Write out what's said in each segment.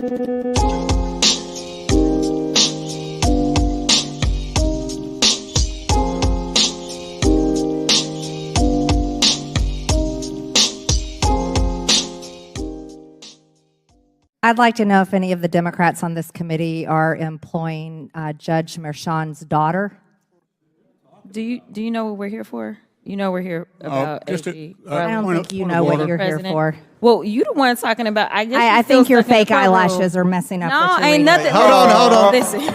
I'd like to know if any of the Democrats on this committee are employing Judge Merchan's daughter. Do you know what we're here for? You know we're here about AG. I don't think you know what you're here for. Well, you the one talking about. I think your fake eyelashes are messing up. No, what you're ain't reading. nothing. Hold on. Listen.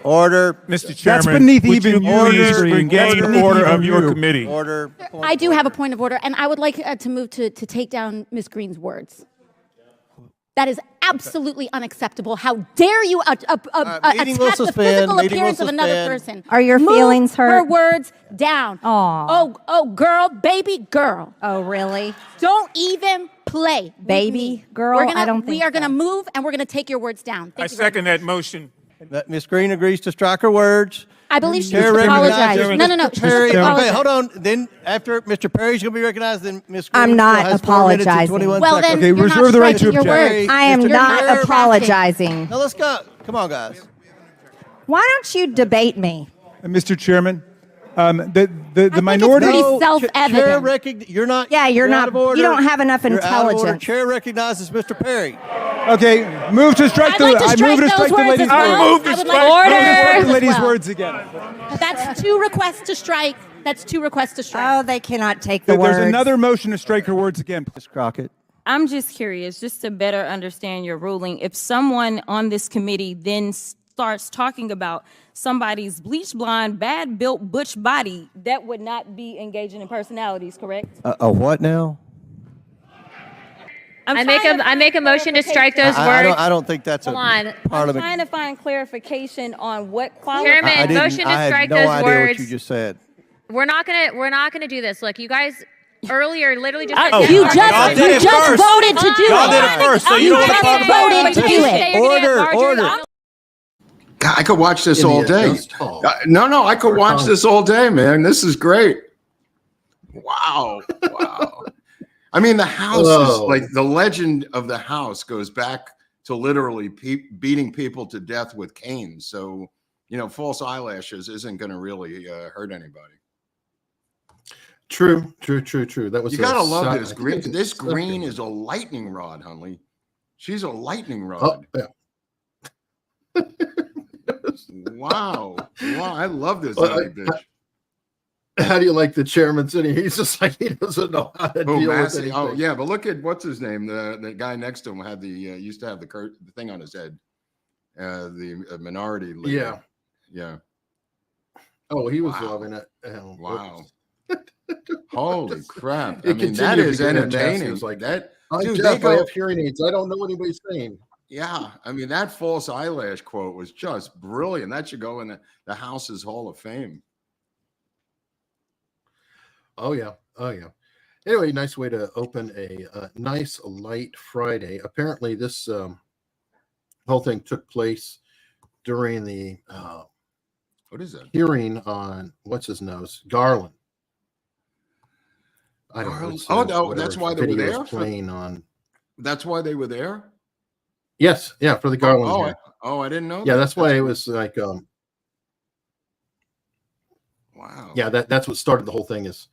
Order. Mr. Chairman, That's beneath would even you you please regain order of your committee? Order. I do have a point of order, and I would like to move to take down Ms. Green's words. That is absolutely unacceptable. How dare you attack the physical appearance of another person? Are your feelings hurt? Her words down. Aw. Oh, girl, baby girl. Oh, really? Don't even play. Baby girl? I don't think we are going to so. move, and we're going to take your words down. I second that motion. Ms. Green agrees to strike her words. I believe she Chair should recognizes apologize. No. She Perry. should Okay, apologize. hold on. Then after Mr. Perry's going to be recognized, then Ms. Green I'm not has 4 minutes and apologizing. 21 Well, seconds. then Okay, you're reserve not the right to striking your object. words. I am Mr. not Chair, apologizing. Now let's go. Come on, guys. Why don't you debate me? Mr. Chairman, the think minority. it's pretty self-evident. Chair you're not. Yeah, you're out not. of order. You don't have enough You're out of order. intelligence. Chair recognizes Mr. Perry. Okay, move to strike I'd like to strike those the words lady's as well. I move to I would strike- like Order. Strike the lady's as well. words again. That's 2 requests to strike. That's 2 requests to strike. Oh, they cannot take the There's words. another motion to strike her words again. Ms. Crockett. I'm just curious, just to better understand your ruling. If someone on this committee then starts talking about somebody's bleach blonde, bad built butch body, that would not be engaging in personalities, correct? A what now? I make a motion to strike those I words. don't think that's Hold on. part I'm of it. trying to find clarification on what quality. Chairman, motion to I had strike no those idea words. what you just said. We're not gonna do this. Look, you guys earlier literally just. Oh, said You yes. just voted to do Y'all did it. it first, so you You don't want to just talk about voted to do it. Order. God, I could watch this all day. No, I could watch this all day, man. This is great. Wow. I mean, the house is like the legend of the house goes back to literally beating people to death with canes. So, false eyelashes isn't going to really hurt anybody. True. That was. You gotta love this green. This green is a lightning rod, Hunley. She's a lightning rod. Oh, yeah. Wow. I love this lady, bitch. How do you like the chairman sitting? He's just like he doesn't know how to deal with Massey. anything. Oh yeah, but look at what's his name. The guy next to him had the used to have the thing on his head. The minority leader. Yeah. Oh, he was Wow. loving it. Wow. Holy crap! It I mean, that continued is to get entertaining. It's like That Hi, dude, Jeff, they go- I have hearing aids. I don't know what anybody's saying. Yeah, I mean that false eyelash quote was just brilliant. That should go in the House's Hall of Fame. Oh yeah. Anyway, nice way to open a nice light Friday. Apparently, this whole thing took place during the What is that? hearing on what's his nose, Garland. I don't know. Garland? it's, Oh, no, whatever that's why they were video is there? Playing on. That's why they were there. Yes, yeah, for the Garland. hearing. I didn't know. Yeah, that. that's why it was like Wow. yeah, that's what started the whole thing. Is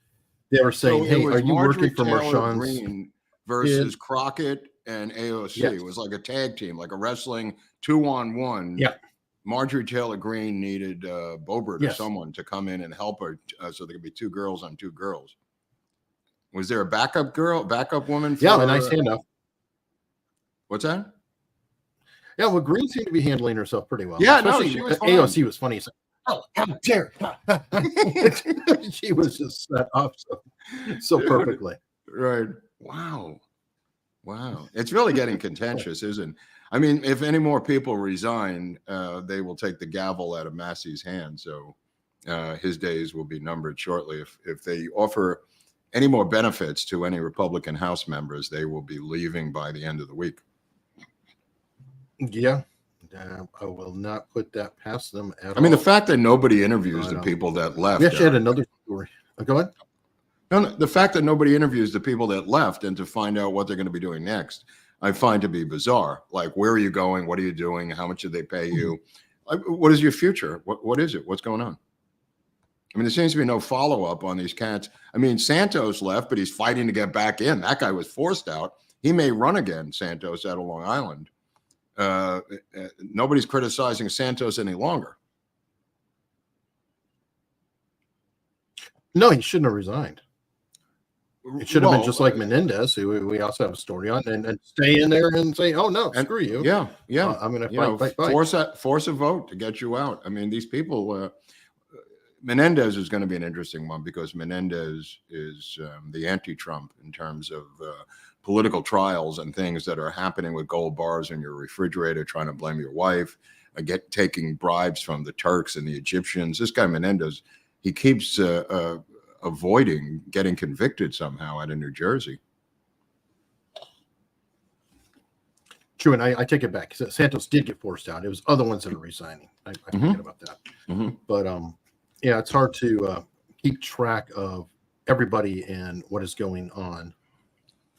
they were saying, So it "Hey, was are you Marjorie working for Taylor Marchand's?" Greene versus Crockett and AOC? Yes. It was like a tag team, like a wrestling 2-on-1. Yeah. Marjorie Taylor Greene needed Boebert or Yes. someone to come in and help her, so there could be 2 girls on 2 girls. Was there a backup woman? Yeah, a nice handoff. What's that? Yeah, well, Green seemed to be handling herself pretty well. Yeah, no, Especially she was fine. AOC was funny. He's like, "Oh, how dare!" She was just set up so perfectly. Right. Wow. It's really getting contentious, isn't it? I mean, if any more people resign, they will take the gavel out of Massey's hand. So his days will be numbered shortly. If they offer any more benefits to any Republican House members, they will be leaving by the end of the week. Yeah, I will not put that past them at all. I mean, the fact that nobody interviews the people that left. We actually had another story. Go ahead. No, the fact that nobody interviews the people that left and to find out what they're going to be doing next. I find to be bizarre. Like, where are you going? What are you doing? How much did they pay you? What is your future? What is it? What's going on? I mean, there seems to be no follow-up on these cats. I mean, Santos left, but he's fighting to get back in. That guy was forced out. He may run again, Santos, out of Long Island. Nobody's criticizing Santos any longer. No, he shouldn't have resigned. It should have been just like Menendez, who we also have a story on, and stay in there and say, "Oh no, screw you." Yeah. I'm going to fight. Force a vote to get you out. I mean, these people. Menendez is going to be an interesting one because Menendez is the anti-Trump in terms of political trials and things that are happening with gold bars in your refrigerator, trying to blame your wife, taking bribes from the Turks and the Egyptians. This guy Menendez, he keeps avoiding getting convicted somehow out of New Jersey. True, and I take it back. Santos did get forced out. It was other ones that are resigning. I forget about that. But yeah, it's hard to keep track of everybody and what is going on.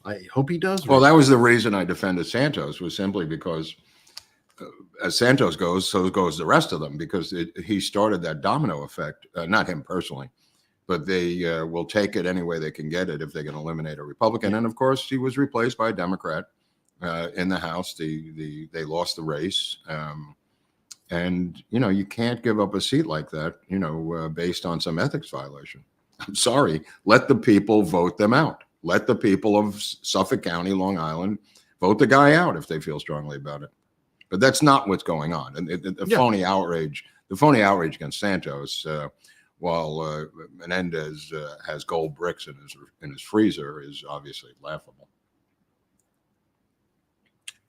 I hope he does. Well, that was the reason I defended Santos, was simply because as Santos goes, so goes the rest of them, because he started that domino effect. Not him personally, but they will take it any way they can get it if they can eliminate a Republican. And of course, he was replaced by a Democrat in the House. They lost the race. And, you can't give up a seat like that, based on some ethics violation. I'm sorry. Let the people vote them out. Let the people of Suffolk County, Long Island, vote the guy out if they feel strongly about it. But that's not what's going on. And the phony outrage against Santos, while Menendez has gold bricks in his freezer, is obviously laughable.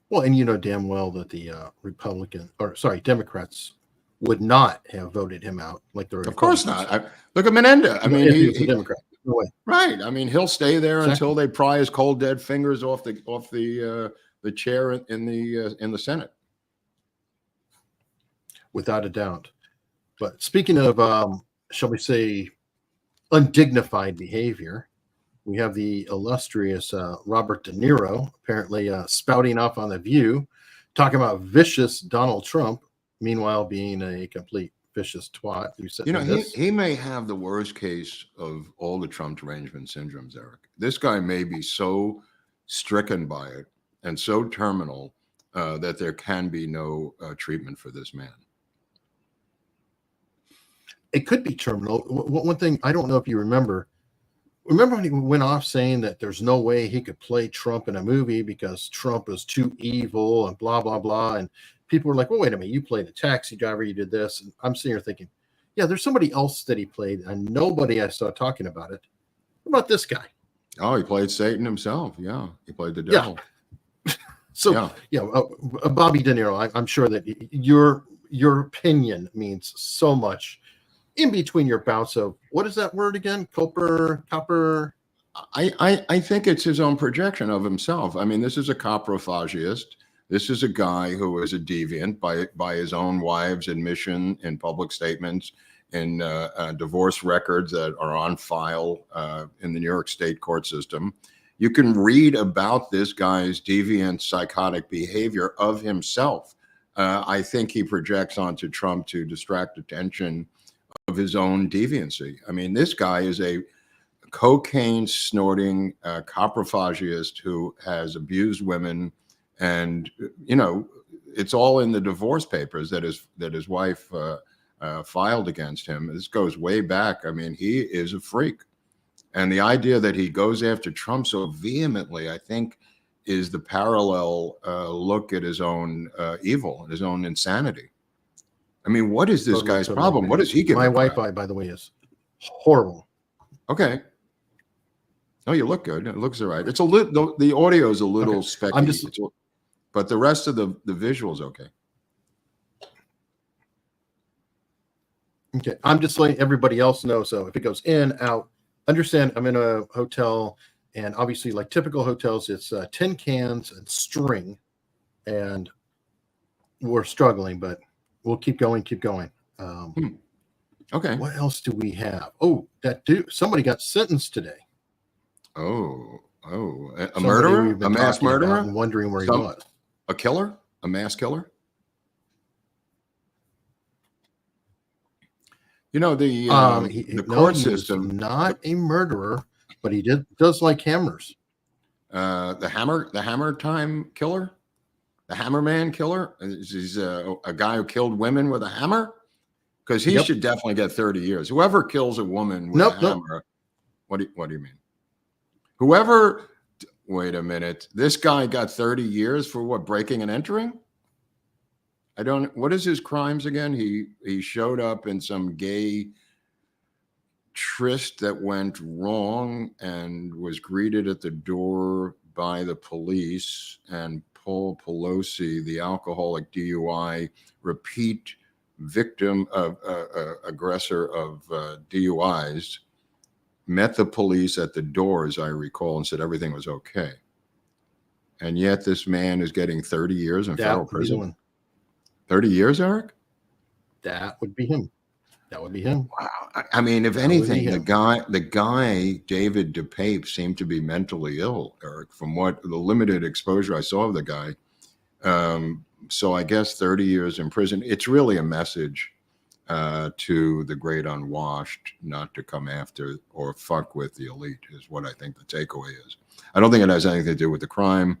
Well, and you know damn well that the Democrats would not have voted him out like the Republicans. Of course not. Look at Menendez. I mean, he's a Democrat. No way. Right. I mean, he'll stay there until they pry his cold dead fingers off the chair in the Senate. Without a doubt. But speaking of, shall we say, undignified behavior, we have the illustrious Robert De Niro apparently spouting off on The View, talking about vicious Donald Trump, meanwhile being a complete vicious twat. He may have the worst case of all the Trump derangement syndromes, Eric. This guy may be so stricken by it and so terminal that there can be no treatment for this man. It could be terminal. One thing, I don't know if you remember when he went off saying that there's no way he could play Trump in a movie because Trump is too evil and blah, blah, blah. And people were like, well, wait a minute, you played a taxi driver, you did this. And I'm sitting here thinking, yeah, there's somebody else that he played and nobody I saw talking about it. What about this guy? Oh, he played Satan himself. Yeah, he played the devil. Yeah. So, Bobby De Niro, I'm sure that your opinion means so much in between your bouts of, what is that word again? Copper. I think it's his own projection of himself. I mean, this is a coprophagiast. This is a guy who is a deviant by his own wife's admission in public statements, in divorce records that are on file in the New York State court system. You can read about this guy's deviant, psychotic behavior of himself. I think he projects onto Trump to distract attention of his own deviancy. I mean, this guy is a cocaine snorting coprophagiast who has abused women, and it's all in the divorce papers that his wife filed against him. This goes way back. I mean, he is a freak, and the idea that he goes after Trump so vehemently, I think, is the parallel look at his own evil and his own insanity. I mean, what is this guy's problem? What does he get? My Wi-Fi, by the way, is horrible. Okay. Oh, you look good. It looks all right. It's a little. The audio is a little specky, but the rest of the visuals okay. Okay, I'm just letting everybody else know. So if it goes in, out, understand. I'm in a hotel, and obviously, like typical hotels, it's tin cans and string, and we're struggling, but we'll keep going. Okay. What else do we have? Oh, that dude, somebody got sentenced today. Oh, Oh, a Somebody murderer, we've been a mass talking about murderer, and wondering where he Some- was. a killer, a mass killer. You know the No, court he system. was not a murderer, but he does like hammers. The hammer time killer, the hammer man killer. He's a guy who killed women with a hammer, because he should definitely get 30 years. Whoever kills a woman with a hammer. What do you mean? Whoever. Wait a minute. This guy got 30 years for what? Breaking and entering? I don't. What is his crimes again? He showed up in some gay tryst that went wrong and was greeted at the door by the police, and Paul Pelosi, the alcoholic DUI repeat victim of aggressor of DUIs, met the police at the door, as I recall, and said everything was okay. And yet this man is getting 30 years in federal prison. 30 years, Eric? That would be him. That would be him. Wow. I mean, if anything, the guy, David DePape, seemed to be mentally ill, Eric, from what the limited exposure I saw of the guy. So I guess 30 years in prison. It's really a message to the great unwashed not to come after or fuck with the elite, is what I think the takeaway is. I don't think it has anything to do with the crime,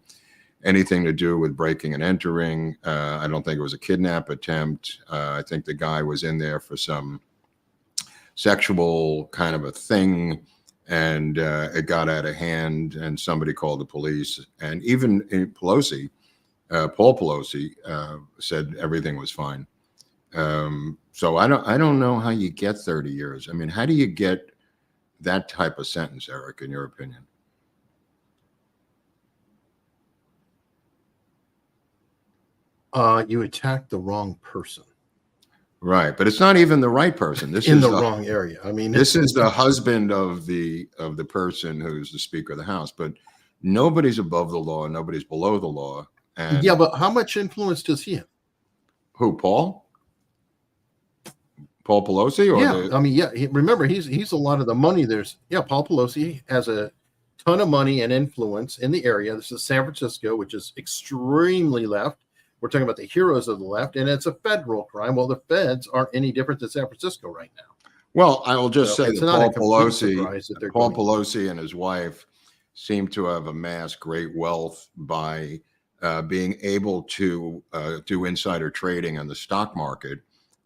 anything to do with breaking and entering. I don't think it was a kidnap attempt. I think the guy was in there for some sexual kind of a thing, and it got out of hand, and somebody called the police. And even Pelosi, Paul Pelosi, said everything was fine. So I don't know how you get 30 years. I mean, how do you get that type of sentence, Eric, in your opinion? You attacked the wrong person. Right, but it's not even the right person. This in is the wrong area. I mean, this is the husband of the person who's the Speaker of the House. But nobody's above the law, nobody's below the law. And yeah, but how much influence does he have? Who, Paul? Paul Pelosi? Or I mean, remember, he's a lot of the money. Paul Pelosi has a ton of money and influence in the area. This is San Francisco, which is extremely left. We're talking about the heroes of the left, and it's a federal crime. Well, the feds aren't any different than San Francisco right now. Well, I will just say that Paul Pelosi and his wife seem to have amassed great wealth by being able to do insider trading on the stock market.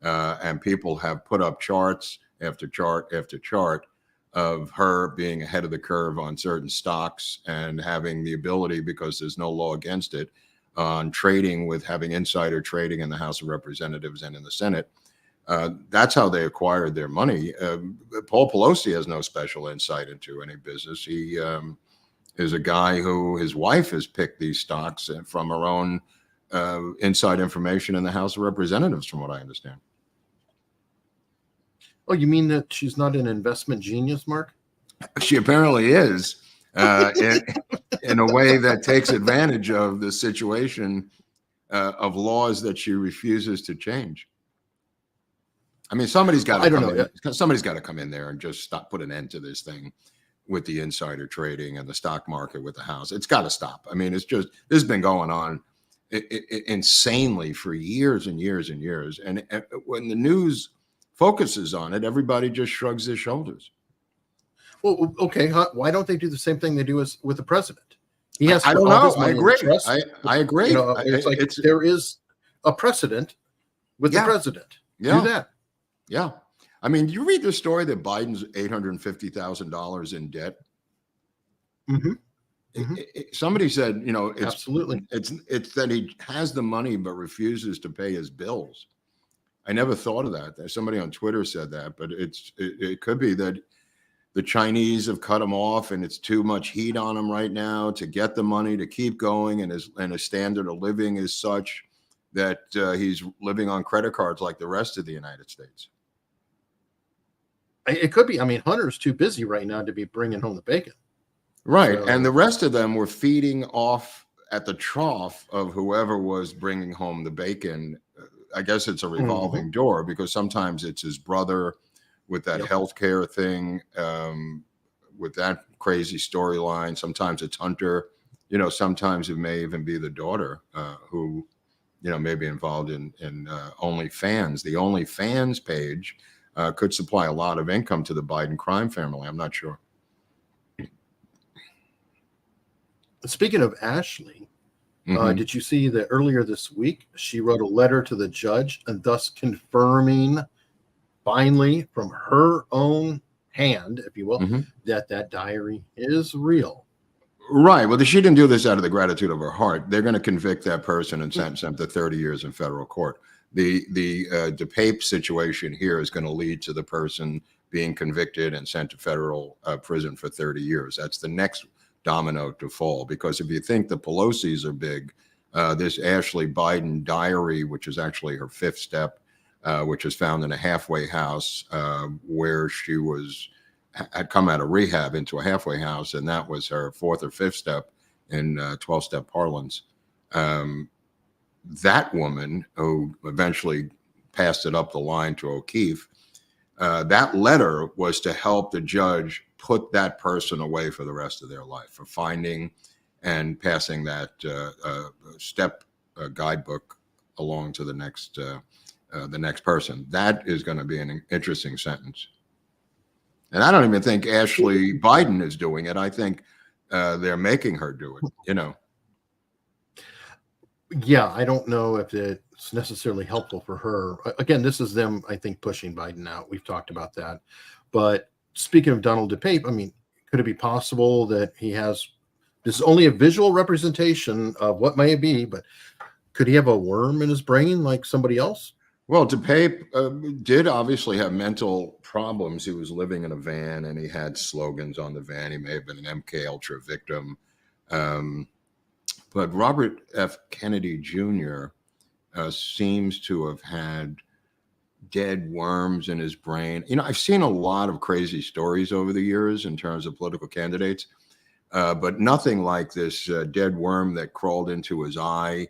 And people have put up charts after chart after chart of her being ahead of the curve on certain stocks and having the ability, because there's no law against it, on trading, with having insider trading in the House of Representatives and in the Senate. That's how they acquired their money. Paul Pelosi has no special insight into any business. He is a guy who his wife has picked these stocks from her own inside information in the House of Representatives, from what I understand. Oh, you mean that she's not an investment genius, Mark? She apparently is. In a way that takes advantage of the situation of laws that she refuses to change. I mean, somebody's got to come in there and just put an end to this thing with the insider trading and the stock market with the House. It's got to stop. I mean, this has been going on insanely for years and years and years. And when the news focuses on it, everybody just shrugs their shoulders. Well, okay. Why don't they do the same thing they do with the president? He has. I don't know. I agree. I agree. You know, it's like there is a precedent with the president. Do that. Yeah. I mean, you read the story that Biden's $850,000 in debt. Mm-hmm. Somebody said, absolutely. It's that he has the money but refuses to pay his bills. I never thought of that. Somebody on Twitter said that, but it could be that the Chinese have cut him off, and it's too much heat on him right now to get the money to keep going, and his standard of living is such that he's living on credit cards like the rest of the United States. It could be. I mean, Hunter's too busy right now to be bringing home the bacon. Right, and the rest of them were feeding off at the trough of whoever was bringing home the bacon. I guess it's a revolving door, because sometimes it's his brother with that healthcare thing, with that crazy storyline. Sometimes it's Hunter, sometimes it may even be the daughter who, may be involved in OnlyFans. The OnlyFans page could supply a lot of income to the Biden crime family. I'm not sure. Speaking of Ashley, did you see that earlier this week she wrote a letter to the judge and thus confirming finally from her own hand, if you will, that diary is real? Right. Well, she didn't do this out of the gratitude of her heart. They're going to convict that person and sentence them to 30 years in federal court. The DePape situation here is going to lead to the person being convicted and sent to federal prison for 30 years. That's the next domino to fall, because if you think the Pelosi's are big, this Ashley Biden diary, which is actually her fifth step, which was found in a halfway house where she had come out of rehab into a halfway house, and that was her fourth or fifth step in 12-step parlance. That woman, who eventually passed it up the line to O'Keefe, that letter was to help the judge put that person away for the rest of their life, for finding and passing that step guidebook along to the next person. That is going to be an interesting sentence. And I don't even think Ashley Biden is doing it. I think they're making her do it, Yeah, I don't know if it's necessarily helpful for her. Again, this is them, I think, pushing Biden out. We've talked about that. But speaking of Donald DePape, I mean, could it be possible that this is only a visual representation of what may be, but could he have a worm in his brain like somebody else? Well, DePape did obviously have mental problems. He was living in a van and he had slogans on the van. He may have been an MK Ultra victim. But Robert F. Kennedy Jr. Seems to have had dead worms in his brain. I've seen a lot of crazy stories over the years in terms of political candidates, but nothing like this dead worm that crawled into his eye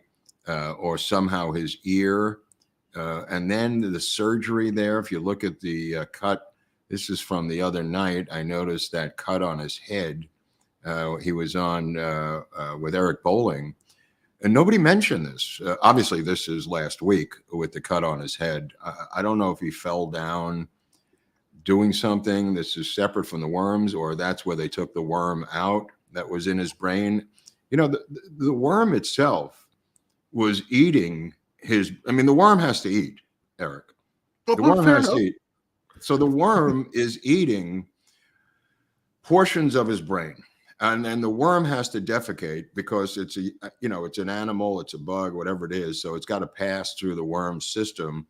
or somehow his ear. And then the surgery there, if you look at the cut, this is from the other night, I noticed that cut on his head. He was on with Eric Bolling, and nobody mentioned this. Obviously, this is last week with the cut on his head. I don't know if he fell down doing something. This is separate from the worms, or that's where they took the worm out that was in his brain. The worm itself was eating the worm has to eat, Eric. The worm has to eat. So the worm is eating portions of his brain. And then the worm has to defecate because it's an animal, it's a bug, whatever it is. So it's got to pass through the worm system.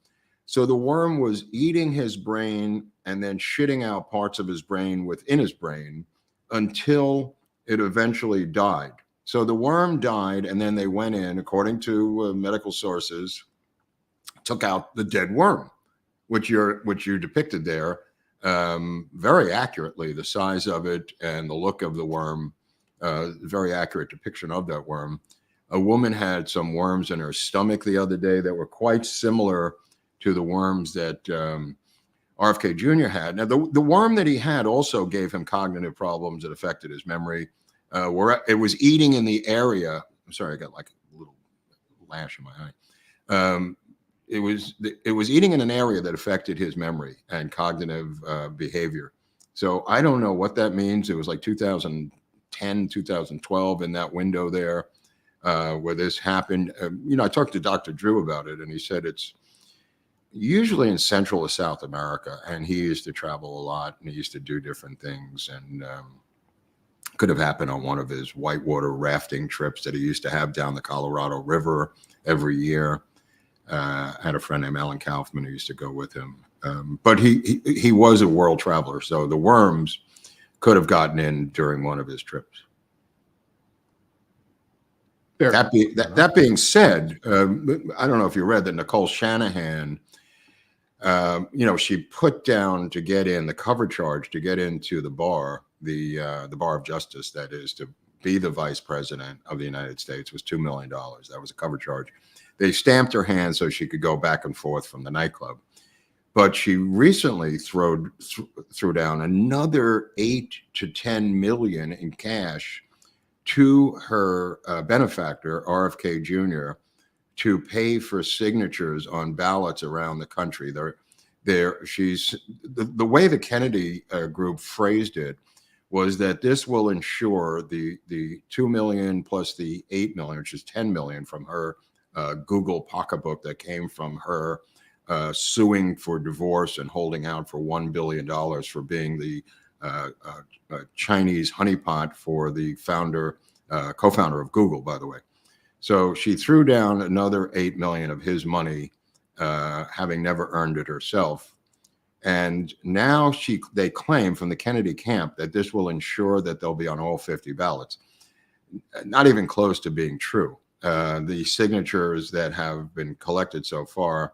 So the worm was eating his brain and then shitting out parts of his brain within his brain until it eventually died. So the worm died, and then they went in, according to medical sources, took out the dead worm, which you depicted there. Very accurately, the size of it and the look of the worm, very accurate depiction of that worm. A woman had some worms in her stomach the other day that were quite similar to the worms that RFK Jr. had. Now, the worm that he had also gave him cognitive problems that affected his memory. Where it was eating in the area. I'm sorry, I got like a little lash in my eye. It was eating in an area that affected his memory and cognitive behavior. So I don't know what that means. It was like 2010, 2012 in that window there where this happened. I talked to Dr. Drew about it, and he said it's usually in Central or South America. And he used to travel a lot, and he used to do different things. And could have happened on one of his whitewater rafting trips that he used to have down the Colorado River every year. I had a friend named Alan Kaufman who used to go with him. But he was a world traveler, so the worms could have gotten in during one of his trips. That being said, I don't know if you read that Nicole Shanahan, she put down to get in the cover charge to get into the bar of justice, that is, to be the vice president of the United States, was $2 million. That was a cover charge. They stamped her hand so she could go back and forth from the nightclub. But she recently threw down another 8 to 10 million in cash to her benefactor, RFK Jr., to pay for signatures on ballots around the country. She's the way the Kennedy group phrased it was that this will ensure the 2 million plus the 8 million, which is 10 million from her Google pocketbook that came from her suing for divorce and holding out for $1 billion for being the Chinese honeypot for the co-founder of Google, by the way. So she threw down another 8 million of his money, having never earned it herself. And now they claim from the Kennedy camp that this will ensure that they'll be on all 50 ballots. Not even close to being true. The signatures that have been collected so far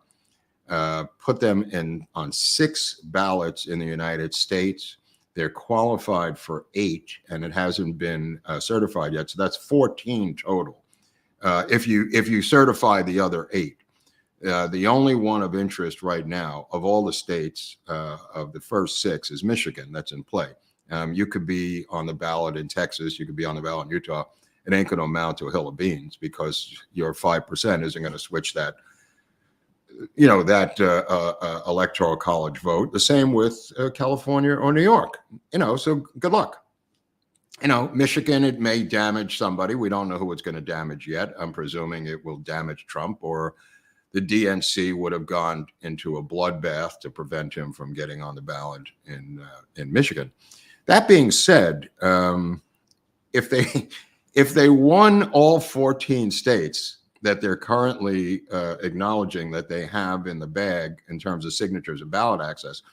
put them on 6 ballots in the United States. They're qualified for 8, and it hasn't been certified yet. So that's 14 total. If you certify the other 8. The only one of interest right now of all the states of the first 6 is Michigan. That's in play. You could be on the ballot in Texas. You could be on the ballot in Utah. It ain't going to amount to a hill of beans because your 5% isn't going to switch that, electoral college vote. The same with California or New York. So good luck. Michigan, it may damage somebody. We don't know who it's going to damage yet. I'm presuming it will damage Trump, or the DNC would have gone into a bloodbath to prevent him from getting on the ballot in Michigan. That being said, if they won all 14 states that they're currently acknowledging that they have in the bag in terms of signatures and ballot access,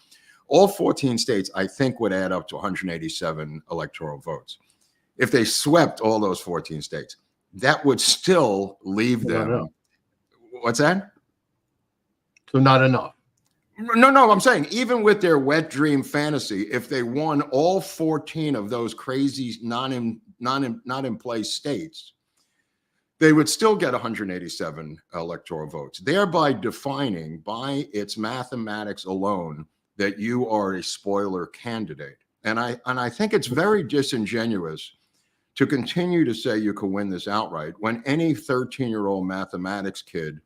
all 14 states, I think, would add up to 187 electoral votes. If they swept all those 14 states, that would still leave them. What's that? So not enough. No, I'm saying even with their wet dream fantasy, if they won all 14 of those crazy not in place states, they would still get 187 electoral votes, thereby defining by its mathematics alone that you are a spoiler candidate. And I think it's very disingenuous to continue to say you can win this outright when any 13-year-old mathematics kid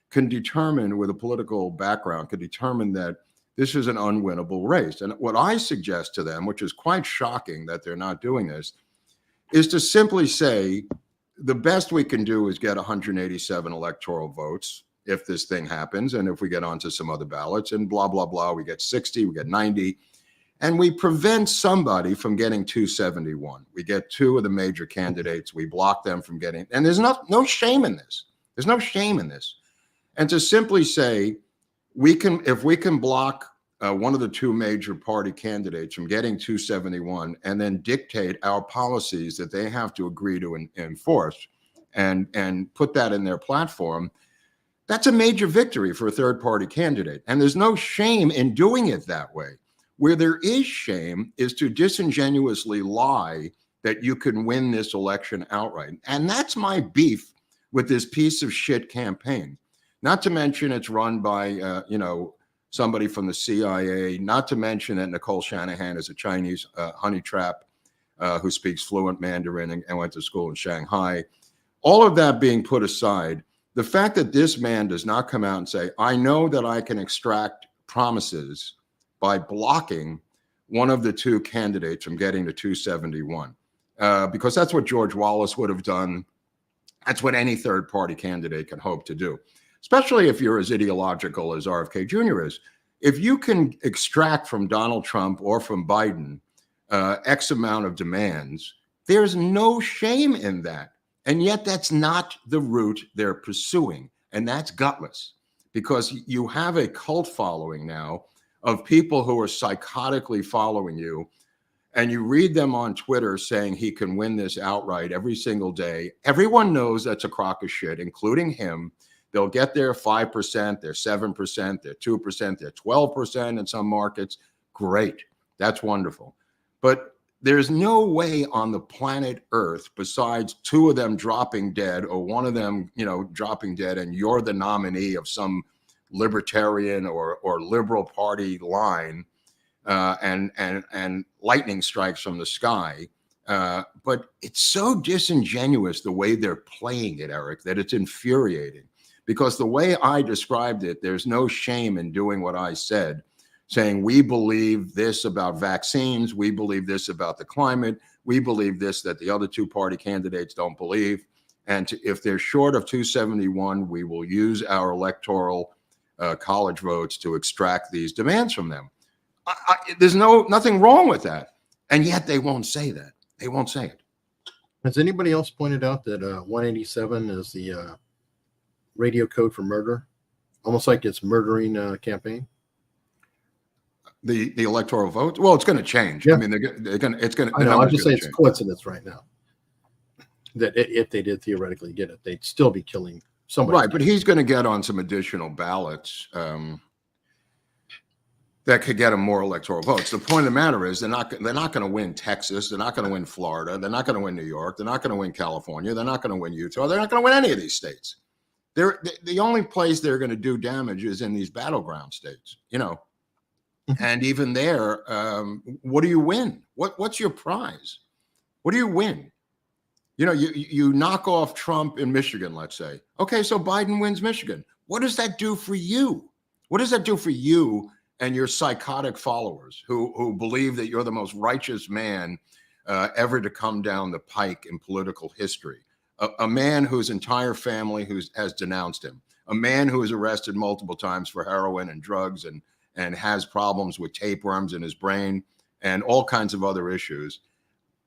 can determine, with a political background, can determine that this is an unwinnable race. And what I suggest to them, which is quite shocking that they're not doing this, is to simply say the best we can do is get 187 electoral votes if this thing happens, and if we get onto some other ballots, and blah, blah, blah, we get 60, we get 90, and we prevent somebody from getting 271. We get 2 of the major candidates, we block them from getting, and there's no shame in this. There's no shame in this. And to simply say, if we can block one of the 2 major party candidates from getting 271 and then dictate our policies that they have to agree to enforce and put that in their platform, that's a major victory for a third party candidate. And there's no shame in doing it that way. Where there is shame is to disingenuously lie that you can win this election outright. And that's my beef with this piece of shit campaign. Not to mention it's run by, somebody from the CIA, not to mention that Nicole Shanahan is a Chinese honey trap who speaks fluent Mandarin and went to school in Shanghai. All of that being put aside, the fact that this man does not come out and say, I know that I can extract promises by blocking one of the 2 candidates from getting to 271, because that's what George Wallace would have done. That's what any third party candidate can hope to do, especially if you're as ideological as RFK Jr. is. If you can extract from Donald Trump or from Biden X amount of demands, there's no shame in that. And yet that's not the route they're pursuing. And that's gutless, because you have a cult following now of people who are psychotically following you. And you read them on Twitter saying he can win this outright every single day. Everyone knows that's a crock of shit, including him. They'll get their 5%, their 7%, their 2%, their 12% in some markets. Great. That's wonderful. But there's no way on the planet Earth, besides 2 of them dropping dead or one of them, dropping dead, and you're the nominee of some libertarian or liberal party line and lightning strikes from the sky. But it's so disingenuous the way they're playing it, Eric, that it's infuriating. Because the way I described it, there's no shame in doing what I said, saying we believe this about vaccines, we believe this about the climate, we believe this that the other two party candidates don't believe. And if they're short of 271, we will use our electoral college votes to extract these demands from them. There's nothing wrong with that. And yet they won't say that. They won't say it. Has anybody else pointed out that 187 is the radio code for murder? Almost like it's murdering campaign. The electoral vote? Well, it's going to change. Yeah. I mean, they're going to. It's going to. I know. I'm just saying it's a coincidence right now that if they did theoretically get it, they'd still be killing somebody. Right, but he's going to get on some additional ballots that could get him more electoral votes. The point of the matter is they're not going to win Texas. They're not going to win Florida. They're not going to win New York. They're not going to win California. They're not going to win Utah. They're not going to win any of these states. The only place they're going to do damage is in these battleground states, you know. And even there, what do you win? What's your prize? What do you win? You know, you knock off Trump in Michigan, let's say. Okay, so Biden wins Michigan. What does that do for you? What does that do for you and your psychotic followers who believe that you're the most righteous man ever to come down the pike in political history? A man whose entire family has denounced him. A man who is arrested multiple times for heroin and drugs and has problems with tapeworms in his brain and all kinds of other issues.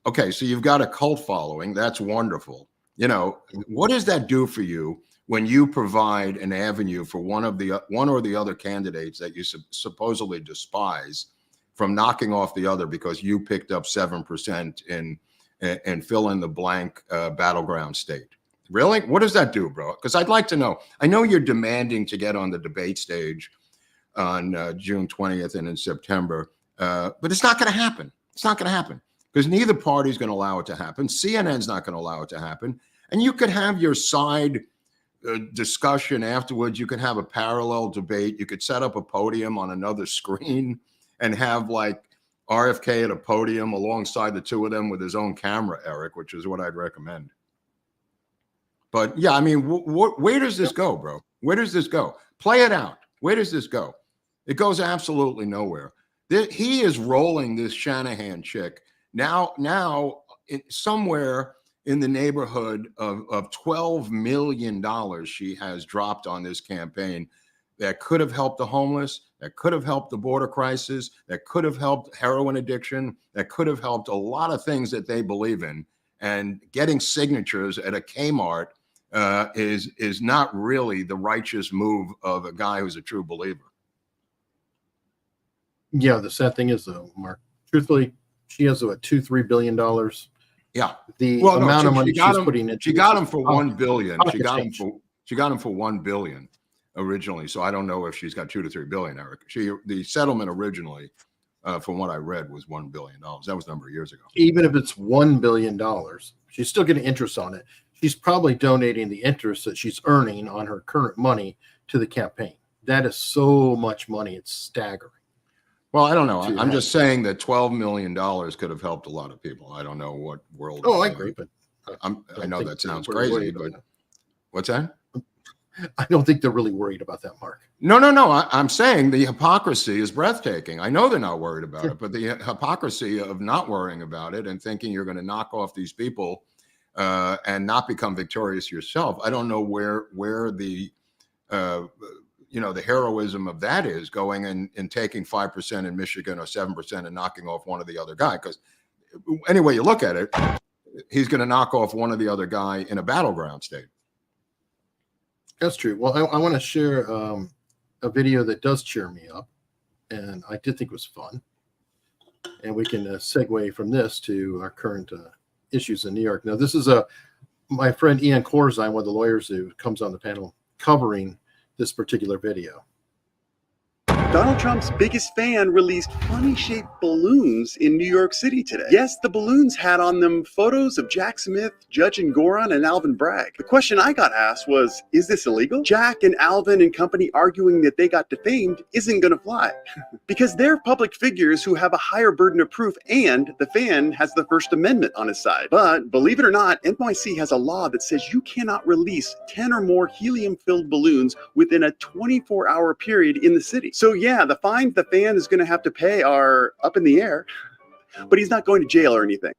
Okay, so you've got a cult following. That's wonderful. You know, what does that do for you when you provide an avenue for one or the other candidates that you supposedly despise from knocking off the other because you picked up 7% in fill in the blank battleground state? Really? What does that do, bro? Because I'd like to know. I know you're demanding to get on the debate stage on June 20th and in September, but it's not going to happen. It's not going to happen because neither party is going to allow it to happen. CNN's not going to allow it to happen. And you could have your side discussion afterwards. You could have a parallel debate. You could set up a podium on another screen and have like RFK at a podium alongside the two of them with his own camera, Eric, which is what I'd recommend. But yeah, I mean, where does this go, bro? Where does this go? Play it out. Where does this go? It goes absolutely nowhere. He is rolling this Shanahan chick now somewhere in the neighborhood of $12 million she has dropped on this campaign that could have helped the homeless, that could have helped the border crisis, that could have helped heroin addiction, that could have helped a lot of things that they believe in. And getting signatures at a Kmart is not really the righteous move of a guy who's a true believer. Yeah, the sad thing is, though, Mark, truthfully, she has $2-3 billion. Yeah, the amount of money she's putting in. She got him for $1 billion. She got him for $1 billion originally. So I don't know if she's got $2 to $3 billion, Eric. The settlement originally, from what I read, was $1 billion. That was a number of years ago. Even if it's $1 billion, she's still getting interest on it. She's probably donating the interest that she's earning on her current money to the campaign. That is so much money. It's staggering. Well, I don't know. I'm just saying that $12 million could have helped a lot of people. I don't know what world. Oh, I agree, but I know that sounds crazy, but what's that? I don't think they're really worried about that, Mark. No. I'm saying the hypocrisy is breathtaking. I know they're not worried about it, but the hypocrisy of not worrying about it and thinking you're going to knock off these people and not become victorious yourself. I don't know where the the heroism of that is going and taking 5% in Michigan or 7% and knocking off one or the other guy. Because any way you look at it, he's going to knock off one or the other guy in a battleground state. That's true. Well, I want to share a video that does cheer me up, and I did think it was fun. And we can segue from this to our current issues in New York. Now, this is my friend Ian Corzine, one of the lawyers who comes on the panel covering this particular video. Donald Trump's biggest fan released funny-shaped balloons in New York City today. Yes, the balloons had on them photos of Jack Smith, Judge Goron, and Alvin Bragg. The question I got asked was, is this illegal? Jack and Alvin and company arguing that they got defamed isn't gonna fly. Because they're public figures who have a higher burden of proof, and the fan has the First Amendment on his side. But believe it or not, NYC has a law that says you cannot release 10 or more helium-filled balloons within a 24-hour period in the city. So yeah, the fines the fan is going to have to pay are up in the air, but he's not going to jail or anything.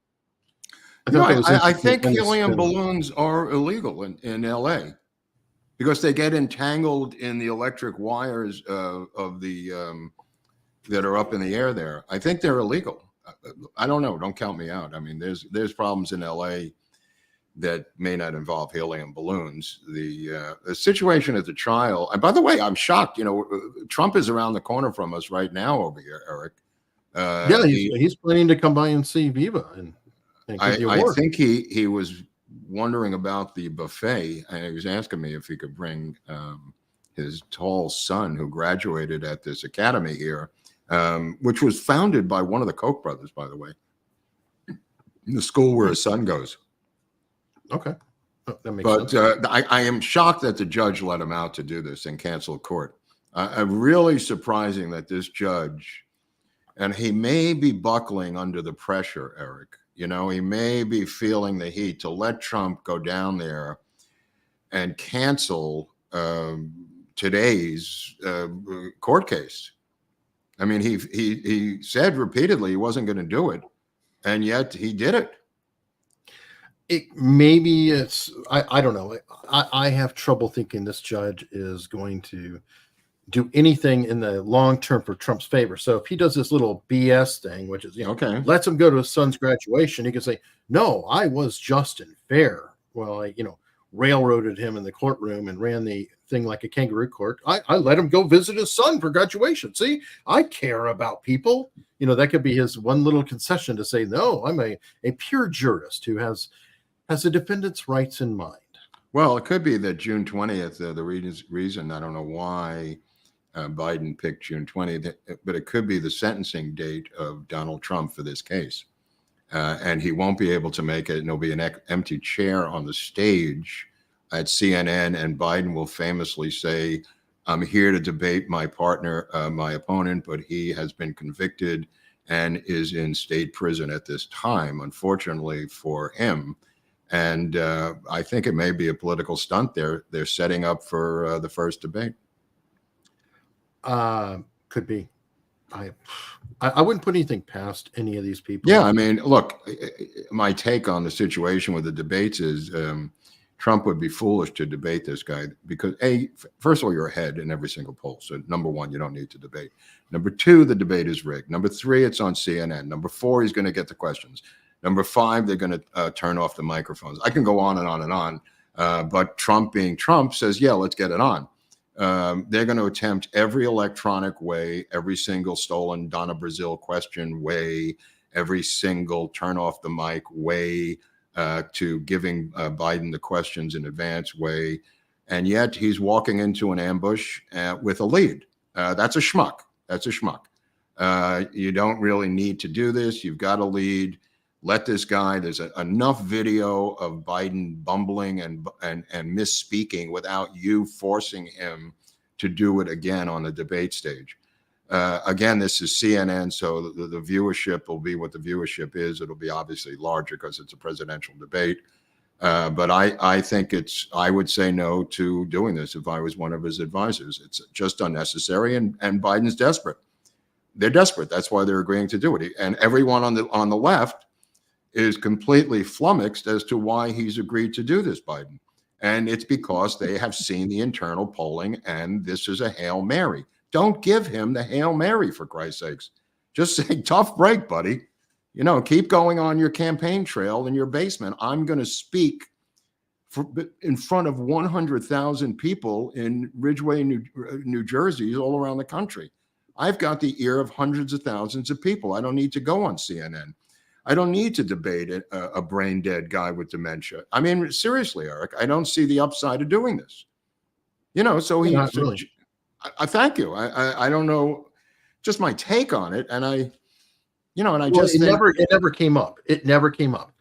I think helium balloons are illegal in LA because they get entangled in the electric wires of the that are up in the air there. I think they're illegal. I don't know. Don't count me out. I mean, there's problems in LA that may not involve helium balloons. The situation at the trial, and by the way, I'm shocked. You know, Trump is around the corner from us right now over here, Eric. Yeah, he's planning to come by and see Viva. And I think he was wondering about the buffet, and he was asking me if he could bring his tall son, who graduated at this academy here, which was founded by one of the Koch brothers, by the way, the school where his son goes. Okay. That makes sense. I am shocked that the judge let him out to do this and cancel court. Really surprising that this judge, and he may be buckling under the pressure, Eric. You know, he may be feeling the heat to let Trump go down there and cancel today's court case. I mean, he said repeatedly he wasn't going to do it, and yet he did it. Maybe it's I don't know. I have trouble thinking this judge is going to do anything in the long term for Trump's favor. So if he does this little BS thing, which is, okay, lets him go to his son's graduation, he can say, no, I was just and fair. Well, I railroaded him in the courtroom and ran the thing like a kangaroo court. I let him go visit his son for graduation. See, I care about people. That could be his one little concession to say, no, I'm a pure jurist who has the defendant's rights in mind. Well, it could be that June 20th, the reason, I don't know why Biden picked June 20th, but it could be the sentencing date of Donald Trump for this case. And he won't be able to make it, and there'll be an empty chair on the stage at CNN, and Biden will famously say, I'm here to debate my partner, my opponent, but he has been convicted and is in state prison at this time, unfortunately for him. And I think it may be a political stunt they're setting up for the first debate. Could be. I wouldn't put anything past any of these people. Yeah, I mean, look, my take on the situation with the debates is Trump would be foolish to debate this guy because, first of all, you're ahead in every single poll. So number one, you don't need to debate. Number two, the debate is rigged. Number three, it's on CNN. Number four, he's going to get the questions. Number five, they're going to turn off the microphones. I can go on and on and on. But Trump being Trump says, yeah, let's get it on. They're going to attempt every electronic way, every single stolen Donna Brazil question way, every single turn off the mic way, to giving Biden the questions in advance way. And yet he's walking into an ambush with a lead. That's a schmuck. That's a schmuck. You don't really need to do this. You've got a lead. Let this guy, there's enough video of Biden bumbling and misspeaking without you forcing him to do it again on the debate stage. Again, this is CNN, so the viewership will be what the viewership is. It'll be obviously larger because it's a presidential debate. But I think I would say no to doing this if I was one of his advisors. It's just unnecessary, and Biden's desperate. They're desperate. That's why they're agreeing to do it. And everyone on the left is completely flummoxed as to why he's agreed to do this, Biden. And it's because they have seen the internal polling, and this is a Hail Mary. Don't give him the Hail Mary, for Christ's sakes. Just say, tough break, buddy. Keep going on your campaign trail in your basement. I'm going to speak in front of 100,000 people in Ridgeway, New Jersey, all around the country. I've got the ear of hundreds of thousands of people. I don't need to go on CNN. I don't need to debate a brain dead guy with dementia. I mean, seriously, Eric, I don't see the upside of doing this. So he. Not really. I thank you. I don't know. just my take on it. And I Well, just it think never came up. It never came up.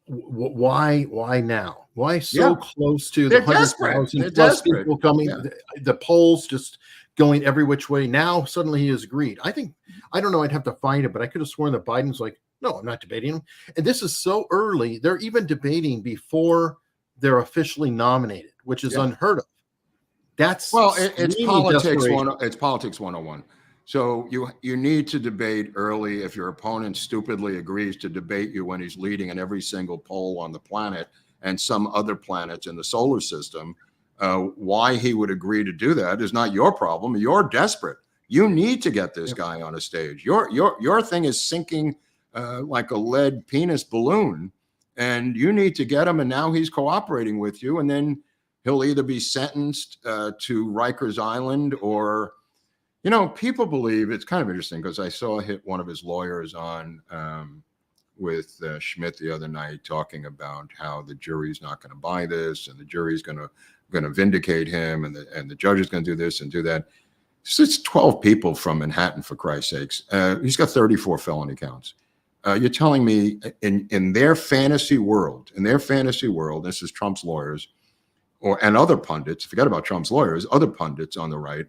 Why now? Why so close to the They're desperate. 100,000 They're plus desperate. people coming? Yeah. The polls just going every which way. Now suddenly he has agreed. I don't know. I'd have to find it, but I could have sworn that Biden's like, no, I'm not debating him. And this is so early. They're even debating before they're officially nominated, which is unheard of. That's it's politics. desperation. It's politics 101. So you need to debate early. If your opponent stupidly agrees to debate you when he's leading in every single poll on the planet and some other planets in the solar system, why he would agree to do that is not your problem. You're desperate. You need to get this guy on a stage. Your thing is sinking like a lead penis balloon, and you need to get him. And now he's cooperating with you, and then he'll either be sentenced to Rikers Island or. People believe it's kind of interesting because I saw one of his lawyers on with Schmidt the other night talking about how the jury's not going to buy this and the jury's going to vindicate him and the judge is going to do this and do that. It's 12 people from Manhattan, for Christ's sakes. He's got 34 felony counts. You're telling me in their fantasy world, this is Trump's lawyers and other pundits, forget about Trump's lawyers, other pundits on the right,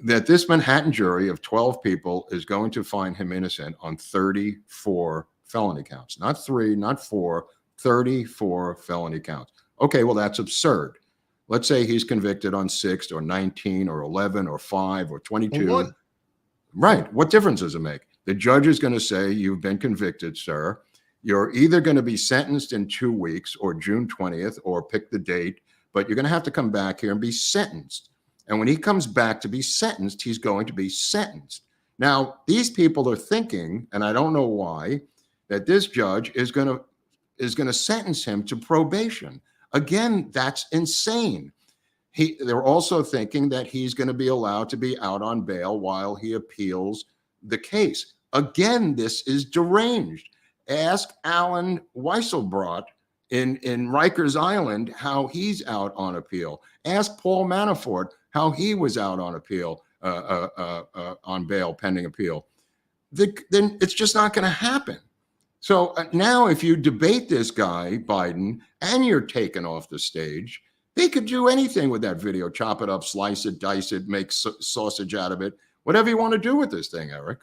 that this Manhattan jury of 12 people is going to find him innocent on 34 felony counts. Not 3, not 4, 34 felony counts. Okay, well, that's absurd. Let's say he's convicted on 6 or 19 or 11 or 5 or 22. Right. What difference does it make? The judge is going to say, you've been convicted, sir. You're either going to be sentenced in 2 weeks or June 20th or pick the date, but you're going to have to come back here and be sentenced. And when he comes back to be sentenced, he's going to be sentenced. Now, these people are thinking, and I don't know why, that this judge is going to sentence him to probation. Again, that's insane. They're also thinking that he's going to be allowed to be out on bail while he appeals the case. Again, this is deranged. Ask Alan Weisselbrot in Rikers Island how he's out on appeal. Ask Paul Manafort how he was out on appeal, on bail pending appeal. Then it's just not going to happen. So now if you debate this guy, Biden, and you're taken off the stage, they could do anything with that video, chop it up, slice it, dice it, make sausage out of it, whatever you want to do with this thing, Eric.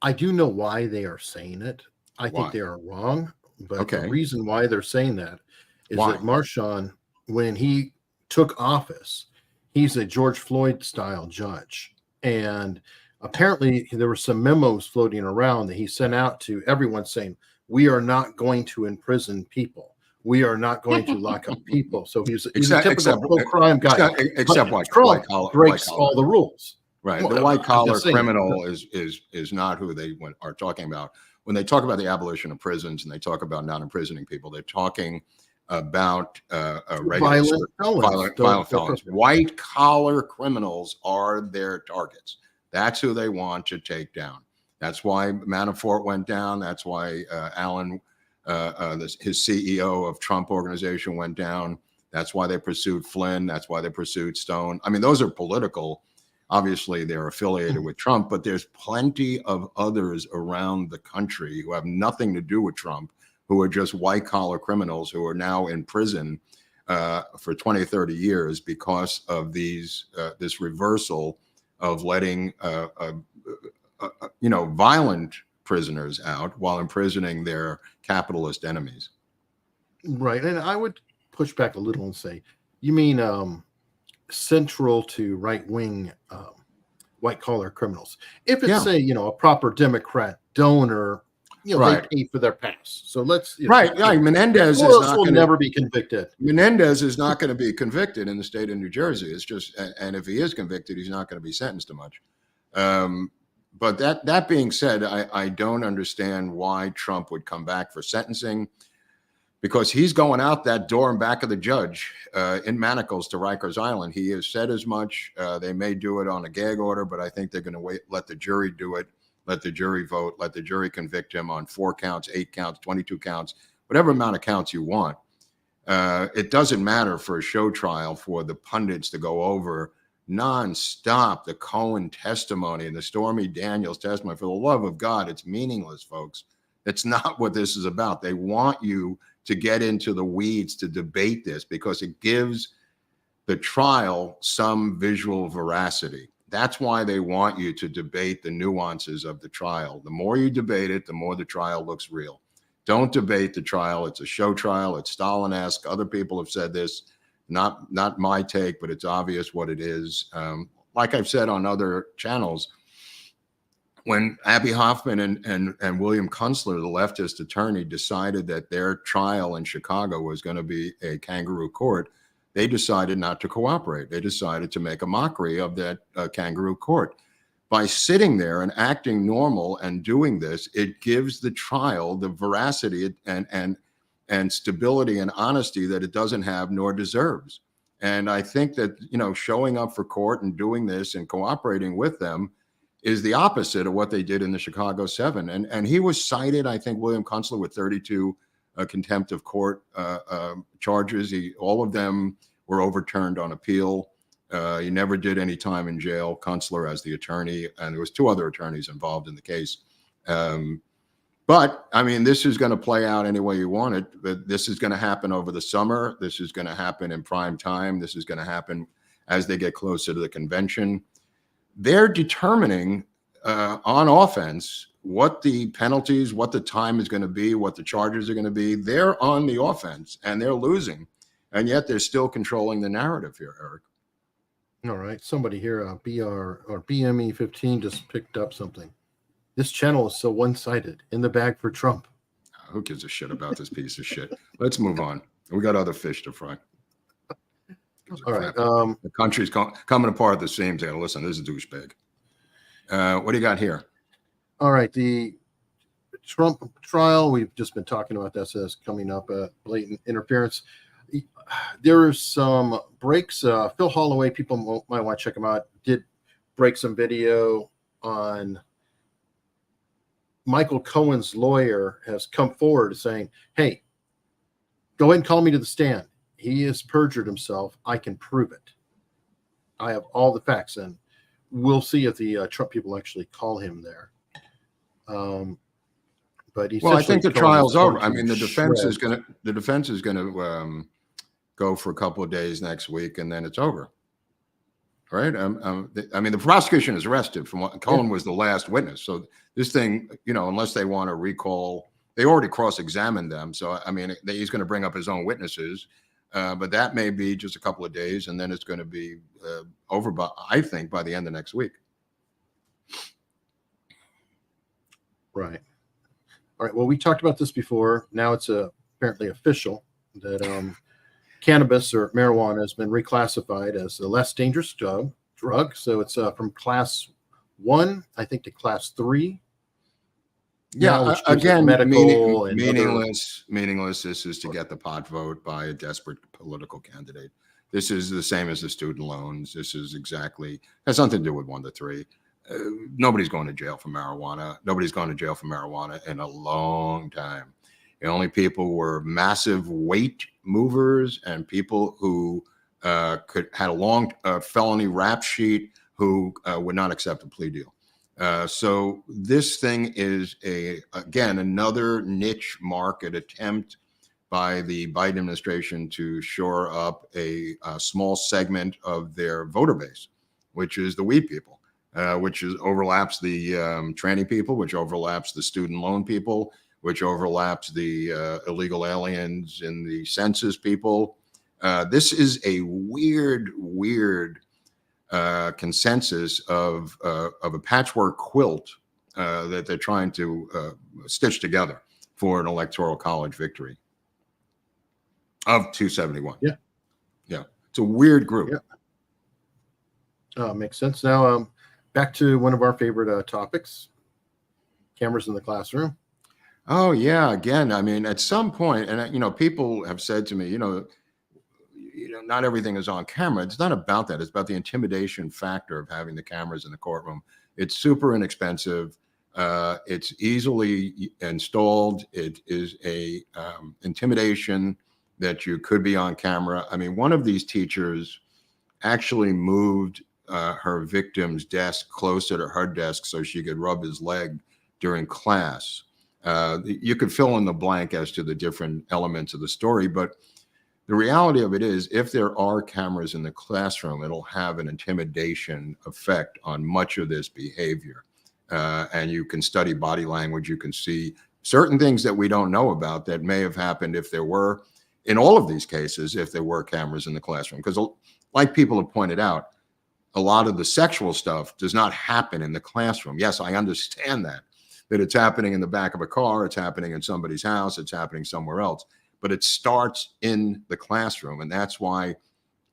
I do know why they are saying it. I think they are wrong, but the reason why they're saying that is that Marshawn, when he took office, he's a George Floyd style judge. And apparently there were some memos floating around that he sent out to everyone saying, we are not going to imprison people. We are not going to lock up people. So he's a typical pro-crime guy. Except Trump breaks all the rules. Right. The white-collar criminal is not who they are talking about. When they talk about the abolition of prisons and they talk about not imprisoning people, they're talking about violent felons. White-collar criminals are their targets. That's who they want to take down. That's why Manafort went down. That's why Allen, his CEO of Trump Organization, went down. That's why they pursued Flynn. That's why they pursued Stone. I mean, those are political. Obviously, they're affiliated with Trump, but there's plenty of others around the country who have nothing to do with Trump, who are just white-collar criminals who are now in prison for 20, 30 years because of this reversal of letting violent prisoners out while imprisoning their capitalist enemies. Right. And I would push back a little and say, you mean central to right-wing white-collar criminals. If it's a proper Democrat donor, they pay for their pass. So let's Menendez will never be convicted. Menendez is not going to be convicted in the state of New Jersey. It's just, and if he is convicted, he's not going to be sentenced to much. But that being said, I don't understand why Trump would come back for sentencing, because he's going out that door and back of the judge in manacles to Rikers Island. He has said as much. They may do it on a gag order, but I think they're going to let the jury do it. Let the jury vote, let the jury convict him on 4 counts, 8 counts, 22 counts, whatever amount of counts you want. It doesn't matter for a show trial for the pundits to go over nonstop, the Cohen testimony and the Stormy Daniels testimony. For the love of God, it's meaningless, folks. That's not what this is about. They want you to get into the weeds to debate this because it gives the trial some visual veracity. That's why they want you to debate the nuances of the trial. The more you debate it, the more the trial looks real. Don't debate the trial. It's a show trial. It's Stalin-esque. Other people have said this. Not my take, but it's obvious what it is. Like I've said on other channels, when Abby Hoffman and William Kunstler, the leftist attorney, decided that their trial in Chicago was going to be a kangaroo court, they decided not to cooperate. They decided to make a mockery of that kangaroo court. By sitting there and acting normal and doing this, it gives the trial the veracity and stability and honesty that it doesn't have nor deserves. And I think that, you know, showing up for court and doing this and cooperating with them is the opposite of what they did in the Chicago 7. And he was cited, I think, William Kunstler, with 32 contempt of court charges. All of them were overturned on appeal. He never did any time in jail, Kunstler as the attorney, and there was 2 other attorneys involved in the case. But I mean, this is going to play out any way you want it. But this is going to happen over the summer. This is going to happen in prime time. This is going to happen as they get closer to the convention. They're determining on offense what the penalties, what the time is going to be, what the charges are going to be. They're on the offense and they're losing, and yet they're still controlling the narrative here, Eric. All right. Somebody here, BME 15 just picked up something. This channel is so one-sided. In the bag for Trump. Who gives a shit about this piece of shit? Let's move on. We got other fish to fry. All right. The country's coming apart at the seams. They gotta listen, this is a douchebag. What do you got here? All right. The Trump trial, we've just been talking about this as coming up, blatant interference. There are some breaks. Phil Holloway, people might want to check him out, did break some video on Michael Cohen's lawyer has come forward saying, hey, go ahead and call me to the stand. He has perjured himself. I can prove it. I have all the facts, and we'll see if the Trump people actually call him there. But I think the trial's over. I mean, the defense is going to go for a couple of days next week, and then it's over. Right? I mean, the prosecution is arrested. Cohen was the last witness. So this thing, you know, unless they want to recall, they already cross-examined them. So, I mean, he's going to bring up his own witnesses. But that may be just a couple of days, and then it's going to be over, I think, by the end of next week. Right. All right. Well, we talked about this before. Now it's apparently official that cannabis or marijuana has been reclassified as a less dangerous drug. So it's from class 1, I think, to class 3. Yeah, again, medical meaningless. This is to get the pot vote by a desperate political candidate. This is the same as the student loans. This is has nothing to do with 1 to 3. Nobody's going to jail for marijuana. Nobody's gone to jail for marijuana in a long time. The only people were massive weight movers and people who had a long felony rap sheet who would not accept a plea deal. So this thing is again another niche market attempt by the Biden administration to shore up a small segment of their voter base, which is the weed people, which overlaps the tranny people, which overlaps the student loan people, which overlaps the illegal aliens in the census people. This is a weird consensus of a patchwork quilt that they're trying to stitch together for an electoral college victory of 271. Yeah. It's a weird group. Yeah. Makes sense. Now, back to one of our favorite topics, cameras in the classroom. Oh, yeah. Again, I mean, at some point, and, you know, people have said to me, you know, not everything is on camera. It's not about that. It's about the intimidation factor of having the cameras in the courtroom. It's super inexpensive. It's easily installed. It is a intimidation that you could be on camera. I mean, one of these teachers actually moved her victim's desk closer to her desk so she could rub his leg during class. You could fill in the blank as to the different elements of the story, but the reality of it is, if there are cameras in the classroom, it'll have an intimidation effect on much of this behavior. And you can study body language. You can see certain things that we don't know about that may have happened if there were, in all of these cases, if there were cameras in the classroom. Because like people have pointed out, a lot of the sexual stuff does not happen in the classroom. Yes, I understand that it's happening in the back of a car, it's happening in somebody's house, it's happening somewhere else. But it starts in the classroom, and that's why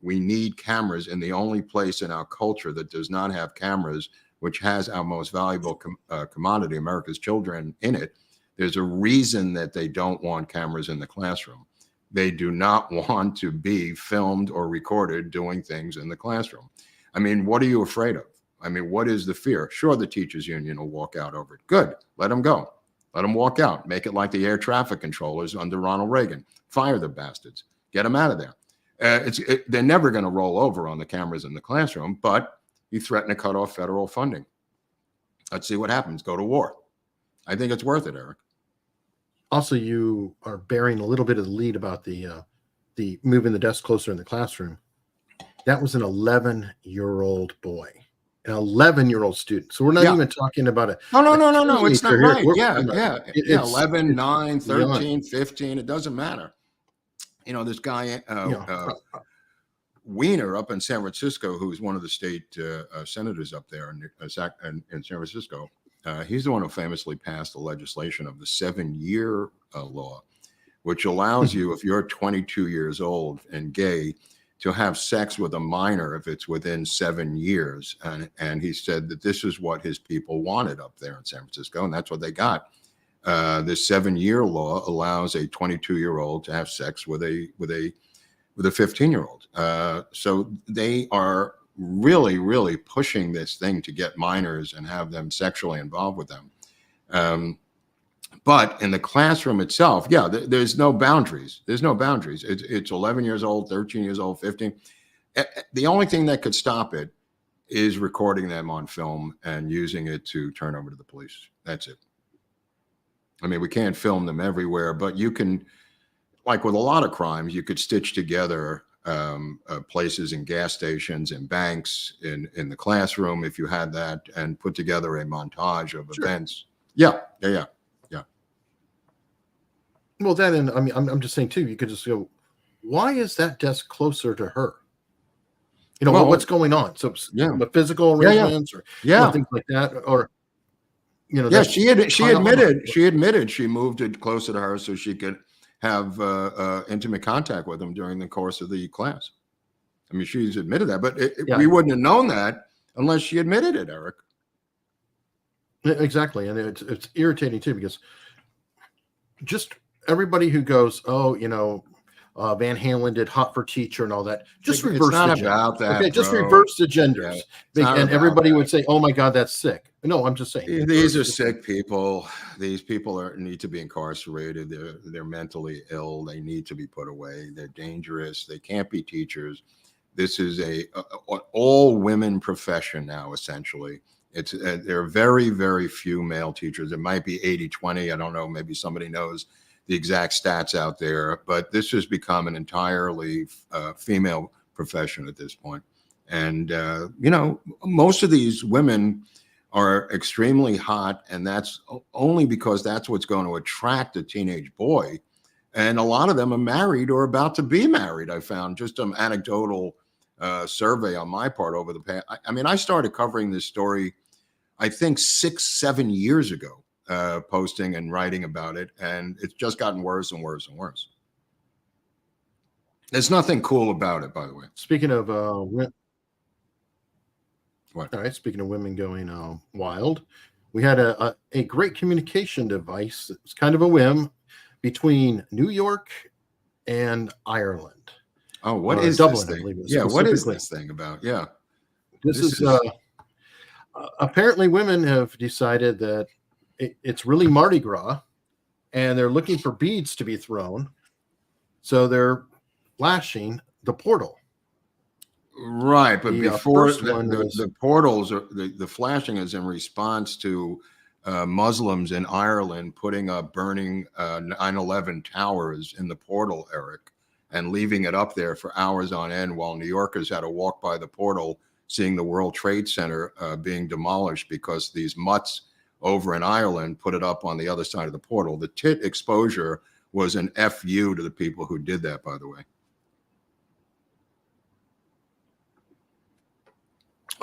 we need cameras in the only place in our culture that does not have cameras, which has our most valuable commodity, America's children, in it. There's a reason that they don't want cameras in the classroom. They do not want to be filmed or recorded doing things in the classroom. I mean, what are you afraid of? I mean, what is the fear? Sure, the teachers union will walk out over it. Good, let them go. Let them walk out. Make it like the air traffic controllers under Ronald Reagan. Fire the bastards. Get them out of there. They're never going to roll over on the cameras in the classroom, but you threaten to cut off federal funding. Let's see what happens. Go to war. I think it's worth it, Eric. Also, you are bearing a little bit of the lead about the moving the desk closer in the classroom. That was an 11-year-old boy. An 11-year-old student. So we're not even talking about it. No. It's not right. It's 11, 9, 13, beyond. 15. It doesn't matter. You know, this guy, Wiener up in San Francisco, who's one of the state senators up there in San Francisco, he's the one who famously passed the legislation of the 7-year law, which allows you, if you're 22 years old and gay, to have sex with a minor if it's within 7 years. And he said that this is what his people wanted up there in San Francisco, and that's what they got. This 7-year law allows a 22-year-old to have sex with a 15-year-old. So they are really, really pushing this thing to get minors and have them sexually involved with them. But in the classroom itself, there's no boundaries. There's no boundaries. It's 11 years old, 13 years old, 15. The only thing that could stop it is recording them on film and using it to turn over to the police. That's it. I mean, we can't film them everywhere, but you can, like with a lot of crimes, you could stitch together places in gas stations, in banks, in the classroom, if you had that, and put together a montage of events. Yeah. Well, then, and I mean, I'm just saying too. You could just go, why is that desk closer to her? You know, what's going on? So, the physical arrangements, or things like that, or she admitted she moved it closer to her so she could have intimate contact with him during the course of the class. I mean, she's admitted that, but we wouldn't have known that unless she admitted it, Eric. Exactly, and it's irritating too, because just everybody who goes, Van Halen did "Hot for Teacher" and all that, just reverse the genders. Okay, just reverse the genders, and everybody would say, "Oh my God, that's sick." No, I'm just saying these are sick people. These people need to be incarcerated. They're mentally ill. They need to be put away. They're dangerous. They can't be teachers. This is an all women profession now, essentially. There are very, very few male teachers. It might be 80-20. I don't know. Maybe somebody knows the exact stats out there, but this has become an entirely female profession at this point. And, most of these women are extremely hot, and that's only because that's what's going to attract a teenage boy. And a lot of them are married or about to be married. I found just an anecdotal survey on my part over the past. I mean, I started covering this story, I think 6-7 years ago. Posting and writing about it, and it's just gotten worse and worse and worse. There's nothing cool about it, by the way. Speaking of speaking of women going wild, we had a great communication device. It's kind of a whim between New York and Ireland. Oh, what is Dublin, this thing? Yeah, what is this thing about? Yeah, this is apparently women have decided that it's really Mardi Gras, and they're looking for beads to be thrown, so they're flashing the portal. Right, but The before first one was the portals, or the flashing is in response to Muslims in Ireland putting up burning 9/11 towers in the portal, Eric, and leaving it up there for hours on end while New Yorkers had to walk by the portal seeing the World Trade Center being demolished because these mutts over in Ireland put it up on the other side of the portal. The tit exposure was an FU to the people who did that, by the way.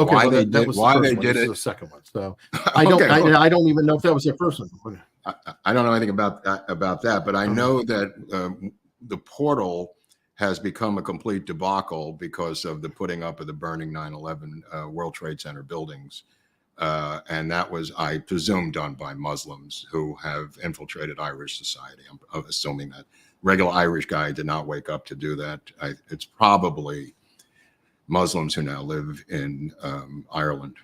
okay. Why Well, they that did, was the why first they one. did This it. is the second one. So I don't. Okay, well, I don't even know if that was the first one. I don't know anything about that, but I know that the portal has become a complete debacle because of the putting up of the burning 9/11 World Trade Center buildings. And that was, I presume, done by Muslims who have infiltrated Irish society. I'm assuming that regular Irish guy did not wake up to do that. It's probably Muslims who now live in Ireland.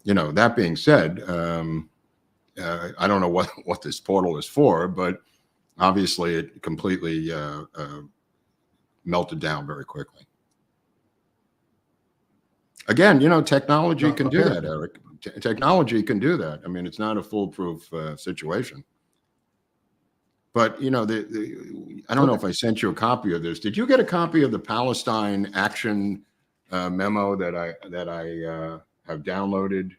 You know, that being said, I don't know what this portal is for, but obviously it completely melted down very quickly. Again, you know, technology can do that, Eric. Technology can do that. I mean, it's not a foolproof situation. But, you know, I don't know if I sent you a copy of this. Did you get a copy of the Palestine action memo that I have downloaded?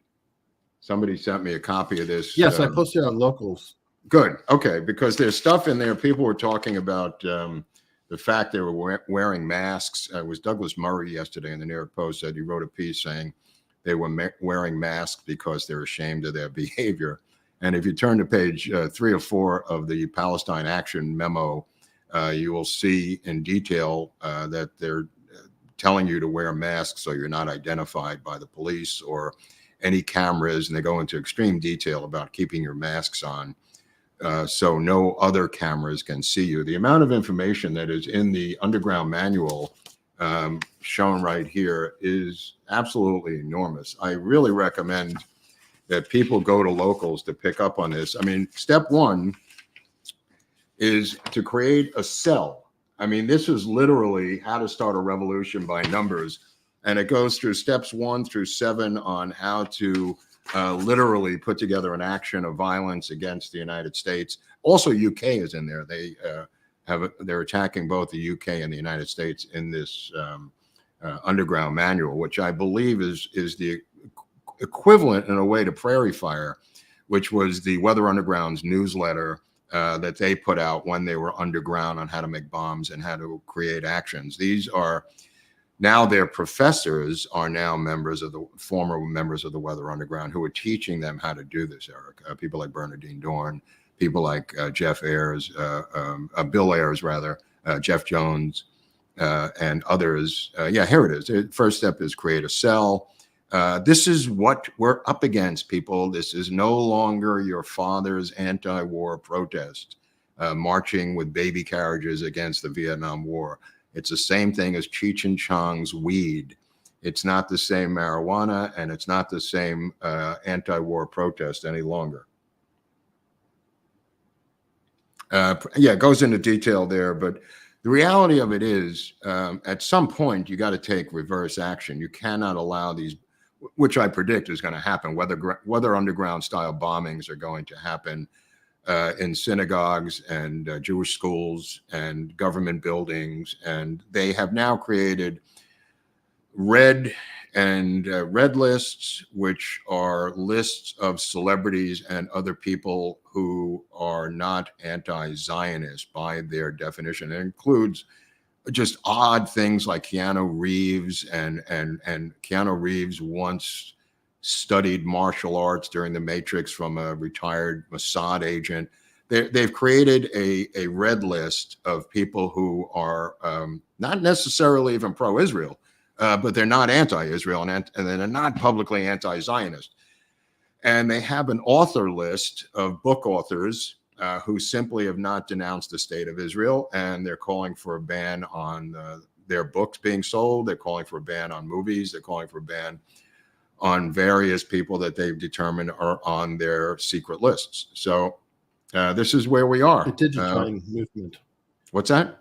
Somebody sent me a copy of this. Yes, I posted it on Locals. Good. Okay, because there's stuff in there. People were talking about the fact they were wearing masks. It was Douglas Murray yesterday in the New York Post said he wrote a piece saying they were wearing masks because they're ashamed of their behavior. And if you turn to page 3 or 4 of the Palestine Action memo, you will see in detail that they're telling you to wear masks so you're not identified by the police or any cameras. And they go into extreme detail about keeping your masks on so no other cameras can see you. The amount of information that is in the underground manual shown right here is absolutely enormous. I really recommend that people go to Locals to pick up on this. I mean, step 1 is to create a cell. I mean, this is literally how to start a revolution by numbers. And it goes through steps 1 through 7 on how to literally put together an action of violence against the United States. Also, UK is in there. They're attacking both the UK and the United States in this underground manual, which I believe is the equivalent in a way to Prairie Fire, which was the Weather Underground's newsletter that they put out when they were underground on how to make bombs and how to create actions. These are now their professors are now former members of the Weather Underground who are teaching them how to do this, Eric. People like Bernardine Dorn, people like Bill Ayers, rather, Jeff Jones, and others. Yeah, here it is. The first step is create a cell. This is what we're up against, people. This is no longer your father's anti-war protest, marching with baby carriages against the Vietnam War. It's the same thing as Cheech and Chong's weed. It's not the same marijuana, and it's not the same anti-war protest any longer. Yeah, it goes into detail there, but the reality of it is, at some point, you got to take reverse action. You cannot allow these, which I predict is going to happen, whether underground style bombings are going to happen in synagogues and Jewish schools and government buildings. And they have now created red lists, which are lists of celebrities and other people who are not anti-Zionist by their definition. It includes just odd things like Keanu Reeves, and Keanu Reeves once studied martial arts during the Matrix from a retired Mossad agent. They've created a red list of people who are not necessarily even pro-Israel, but they're not anti-Israel and they're not publicly anti-Zionist. And they have an author list of book authors who simply have not denounced the state of Israel, and they're calling for a ban on their books being sold. They're calling for a ban on movies. They're calling for a ban on various people that they've determined are on their secret lists. So this is where we are. The digitine movement. What's that?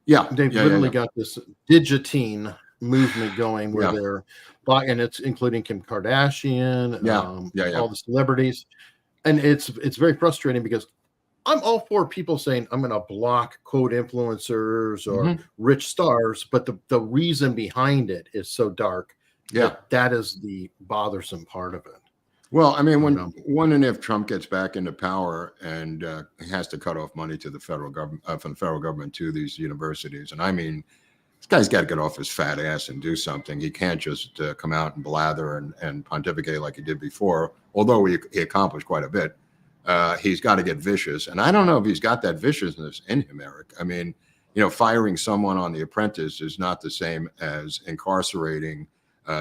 Yeah. They've literally got this digitine movement going where they're, and it's including Kim Kardashian, all the celebrities. And it's very frustrating because I'm all for people saying I'm going to block quote influencers or rich stars, but the reason behind it is so dark. That is the bothersome part of it. Well, I mean, when and if Trump gets back into power and he has to cut off money to the federal government, from the federal government to these universities, and I mean, this guy's got to get off his fat ass and do something. He can't just come out and blather and pontificate like he did before, although he accomplished quite a bit. He's got to get vicious. And I don't know if he's got that viciousness in him, Eric. I mean, firing someone on The Apprentice is not the same as incarcerating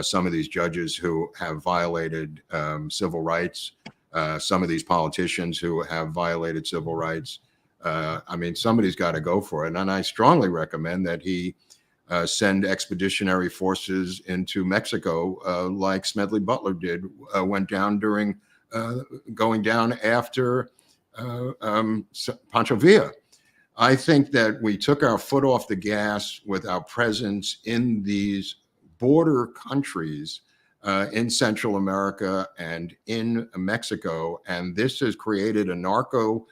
some of these judges who have violated civil rights, some of these politicians who have violated civil rights. I mean, somebody's got to go for it. And I strongly recommend that he send expeditionary forces into Mexico like Smedley Butler did, went down during going down after Pancho Villa. I think that we took our foot off the gas with our presence in these border countries in Central America and in Mexico, and this has created a narco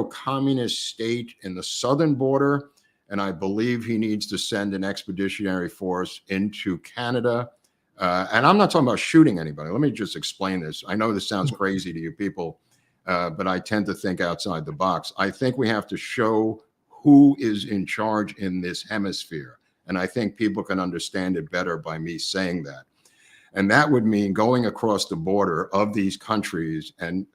communist state in the southern border. And I believe he needs to send an expeditionary force into Canada. And I'm not talking about shooting anybody. Let me just explain this. I know this sounds crazy to you people, but I tend to think outside the box. I think we have to show who is in charge in this hemisphere. And I think people can understand it better by me saying that. And that would mean going across the border of these countries and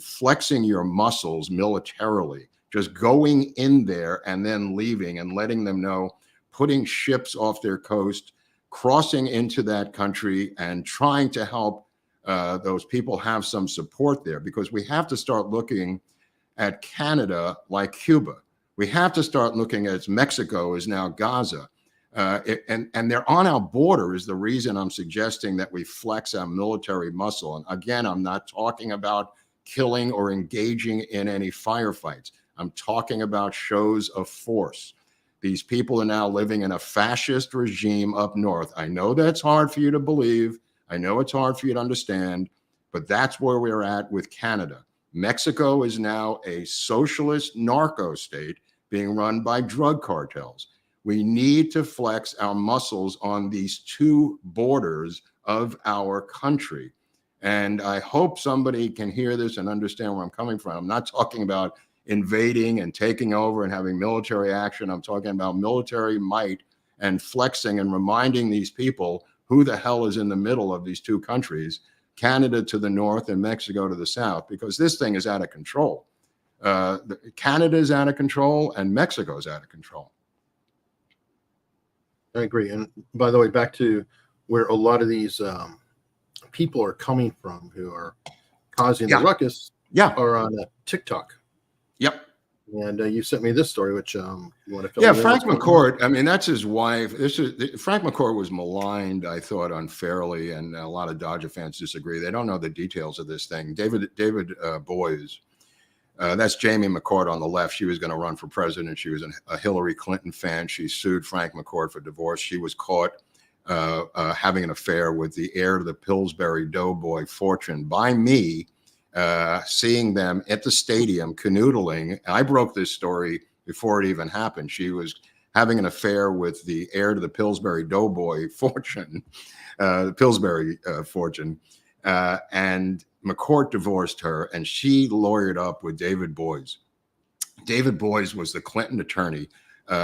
flexing your muscles militarily, just going in there and then leaving and letting them know, putting ships off their coast, crossing into that country and trying to help those people have some support there, because we have to start looking at Canada like Cuba. We have to start looking at Mexico as now Gaza. And they're on our border is the reason I'm suggesting that we flex our military muscle. And again, I'm not talking about killing or engaging in any firefights. I'm talking about shows of force. These people are now living in a fascist regime up north. I know that's hard for you to believe. I know it's hard for you to understand, but that's where we're at with Canada. Mexico is now a socialist narco state being run by drug cartels. We need to flex our muscles on these two borders of our country. And I hope somebody can hear this and understand where I'm coming from. I'm not talking about invading and taking over and having military action. I'm talking about military might and flexing and reminding these people who the hell is in the middle of these two countries, Canada to the north and Mexico to the south, because this thing is out of control. Canada is out of control and Mexico is out of control. I agree. And by the way, back to where a lot of these people are coming from who are causing the ruckus are on TikTok. Yep. And you sent me this story, which you want to fill in? Frank McCourt. I mean, that's his wife. Frank McCourt was maligned, I thought, unfairly, and a lot of Dodger fans disagree. They don't know the details of this thing. David Boies, that's Jamie McCourt on the left. She was going to run for president. She was a Hillary Clinton fan. She sued Frank McCourt for divorce. She was caught having an affair with the heir to the Pillsbury Doughboy fortune by me. Seeing them at the stadium canoodling. I broke this story before it even happened. She was having an affair with the heir to the Pillsbury Doughboy fortune, the Pillsbury fortune, and McCourt divorced her, and she lawyered up with David Boies. David Boies was the Clinton attorney.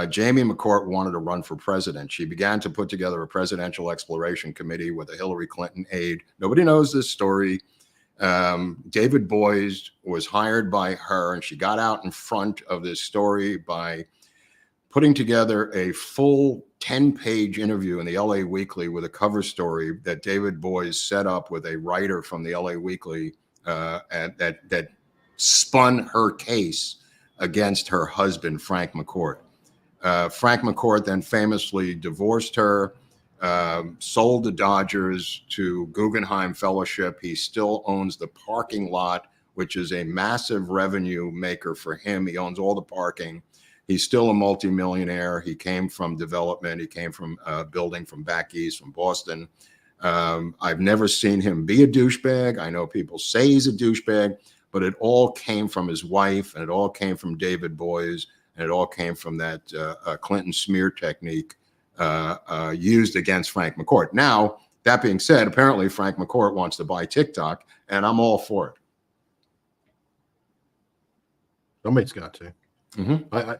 Jamie McCourt wanted to run for president. She began to put together a presidential exploration committee with a Hillary Clinton aide. Nobody knows this story. David Boies was hired by her, and she got out in front of this story by putting together a full 10-page interview in the LA Weekly with a cover story that David Boies set up with a writer from the LA Weekly that spun her case against her husband, Frank McCourt. Frank McCourt then famously divorced her, sold the Dodgers to Guggenheim Fellowship. He still owns the parking lot, which is a massive revenue maker for him. He owns all the parking. He's still a multimillionaire. He came from development. He came from building from back east, from Boston. I've never seen him be a douchebag. I know people say he's a douchebag, but it all came from his wife, and it all came from David Boies, and it all came from that Clinton smear technique used against Frank McCourt. Now, that being said, apparently Frank McCourt wants to buy TikTok, and I'm all for it. Somebody's got to.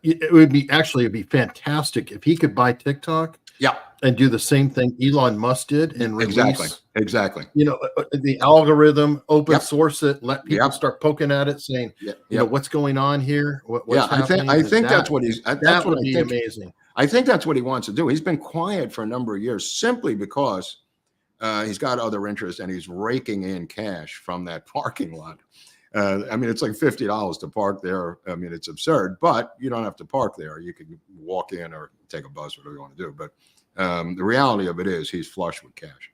It would be it'd be fantastic if he could buy TikTok. Yeah, and do the same thing Elon Musk did and release exactly. The algorithm, open source it, let people start poking at it, saying, what's going on here? What's happening? I think that's what he's. That's what would be amazing. I think that's what he wants to do. He's been quiet for a number of years simply because he's got other interests and he's raking in cash from that parking lot. I mean, it's like $50 to park there. I mean, it's absurd, but you don't have to park there. You can walk in or take a bus, whatever you want to do. But the reality of it is he's flush with cash.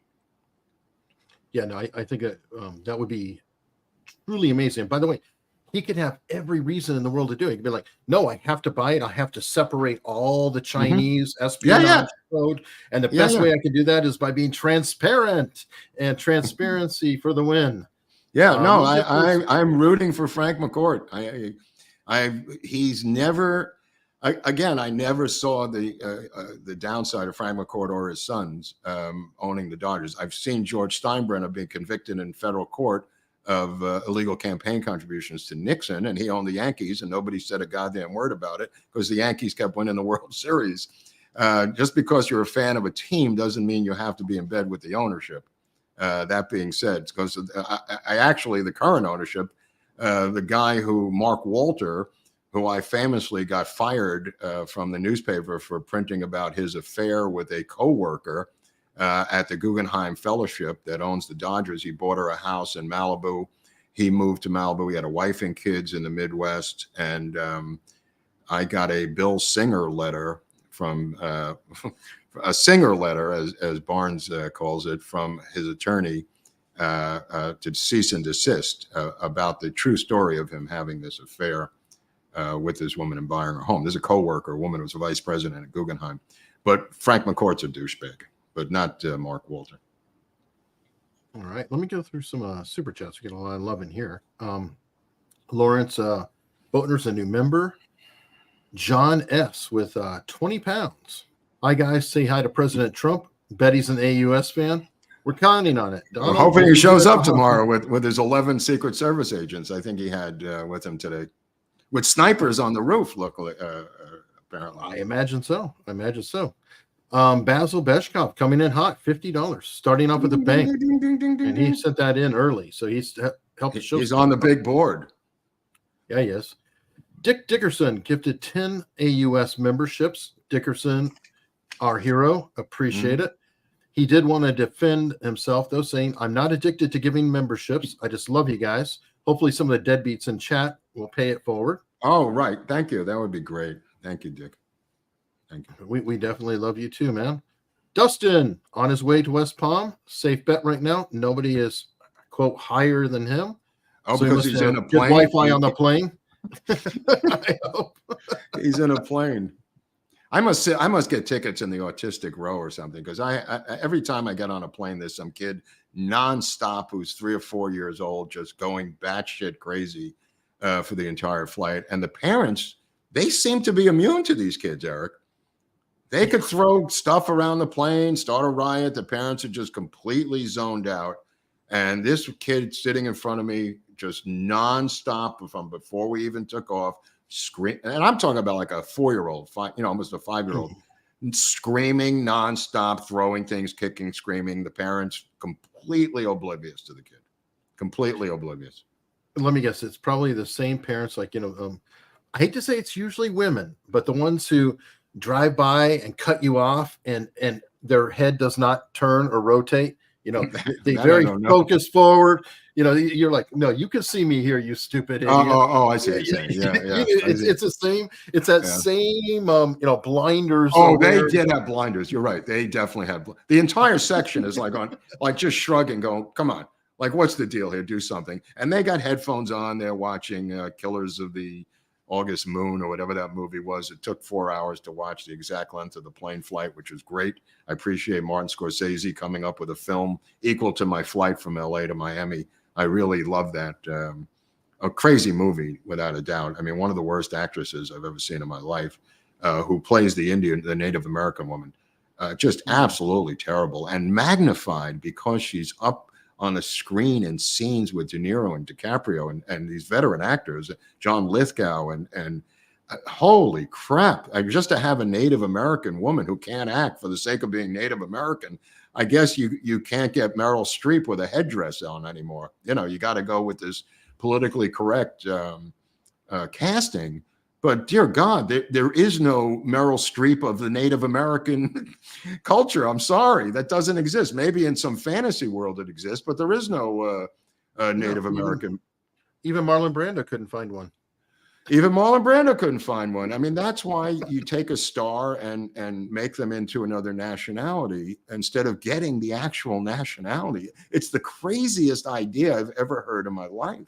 Yeah, no, I think that would be truly amazing. By the way, he could have every reason in the world to do it. He could be like, no, I have to buy it. I have to separate all the Chinese espionage code. And the best way I can do that is by being transparent, and transparency for the win. Yeah, no, I'm rooting for Frank McCourt. He's never, again, I never saw the downside of Frank McCourt or his sons owning the Dodgers. I've seen George Steinbrenner being convicted in federal court of illegal campaign contributions to Nixon, and he owned the Yankees, and nobody said a goddamn word about it because the Yankees kept winning the World Series. Just because you're a fan of a team doesn't mean you have to be in bed with the ownership. That being said, because I actually, the current ownership, the guy Mark Walter, who I famously got fired from the newspaper for printing about his affair with a coworker at the Guggenheim Fellowship that owns the Dodgers. He bought her a house in Malibu. He moved to Malibu. He had a wife and kids in the Midwest. And I got a Bill Singer letter from a Singer letter, as Barnes calls it, from his attorney to cease and desist about the true story of him having this affair with this woman and buying her home. There's a coworker, a woman who was a vice president at Guggenheim. But Frank McCourt's a douchebag, but not Mark Walter. All right, let me go through some super chats. We get a lot of love in here. Lawrence Boatner's a new member. John S. with 20 pounds. Hi, guys. Say hi to President Trump. Bet he's an AUS fan. We're counting on it. I'm hoping he shows up tomorrow with his 11 Secret Service agents. I think he had with him today, with snipers on the roof. Luckily, apparently. I imagine so. Basil Beshkov coming in hot, $50, starting off with a bang, and he sent that in early, so he's helped the show. He's on the big board. Yeah, he is. Dick Dickerson gifted 10 AUS memberships. Dickerson, our hero, appreciate it. He did want to defend himself, though, saying, I'm not addicted to giving memberships. I just love you guys. Hopefully some of the deadbeats in chat will pay it forward. Oh, right. Thank you. That would be great. Thank you, Dick. Thank you. We definitely love you too, man. Dustin, on his way to West Palm. Safe bet right now. Nobody is, quote, higher than him. Oh, so because he's in a plane? Wi-Fi on the plane. I hope. He's in a plane. I must get tickets in the autistic row or something, because I every time I get on a plane, there's some kid nonstop who's 3 or 4 years old, just going batshit crazy for the entire flight. And the parents, they seem to be immune to these kids, Eric. They could throw stuff around the plane, start a riot. The parents are just completely zoned out. And this kid sitting in front of me, just nonstop from before we even took off, scream. And I'm talking about like a 4-year-old, almost a 5-year-old, screaming nonstop, throwing things, kicking, screaming. The parents completely oblivious to the kid, completely oblivious. Let me guess, it's probably the same parents, like, I hate to say it's usually women, but the ones who drive by and cut you off and their head does not turn or rotate. They very focus forward. You're like, no, you can see me here, you stupid idiot. Oh, I see what you're saying. Yeah. It's the same. It's that same, blinders. Oh, they did have blinders. You're right. They definitely have. The entire section is like just shrugging, going, come on. Like, what's the deal here? Do something. And they got headphones on. They're watching Killers of the August Moon or whatever that movie was. It took 4 hours to watch, the exact length of the plane flight, which was great. I appreciate Martin Scorsese coming up with a film equal to my flight from LA to Miami. I really love that. A crazy movie, without a doubt. I mean, one of the worst actresses I've ever seen in my life, who plays the Native American woman. Just absolutely terrible, and magnified because she's up on the screen in scenes with De Niro and DiCaprio and these veteran actors, John Lithgow, and holy crap. Just to have a Native American woman who can't act for the sake of being Native American, I guess you can't get Meryl Streep with a headdress on anymore. You know, you got to go with this politically correct casting. But dear God, there is no Meryl Streep of the Native American culture. I'm sorry, that doesn't exist. Maybe in some fantasy world it exists, but there is no Native American. Even Marlon Brando couldn't find one. Even Marlon Brando couldn't find one. I mean, that's why you take a star and make them into another nationality instead of getting the actual nationality. It's the craziest idea I've ever heard in my life.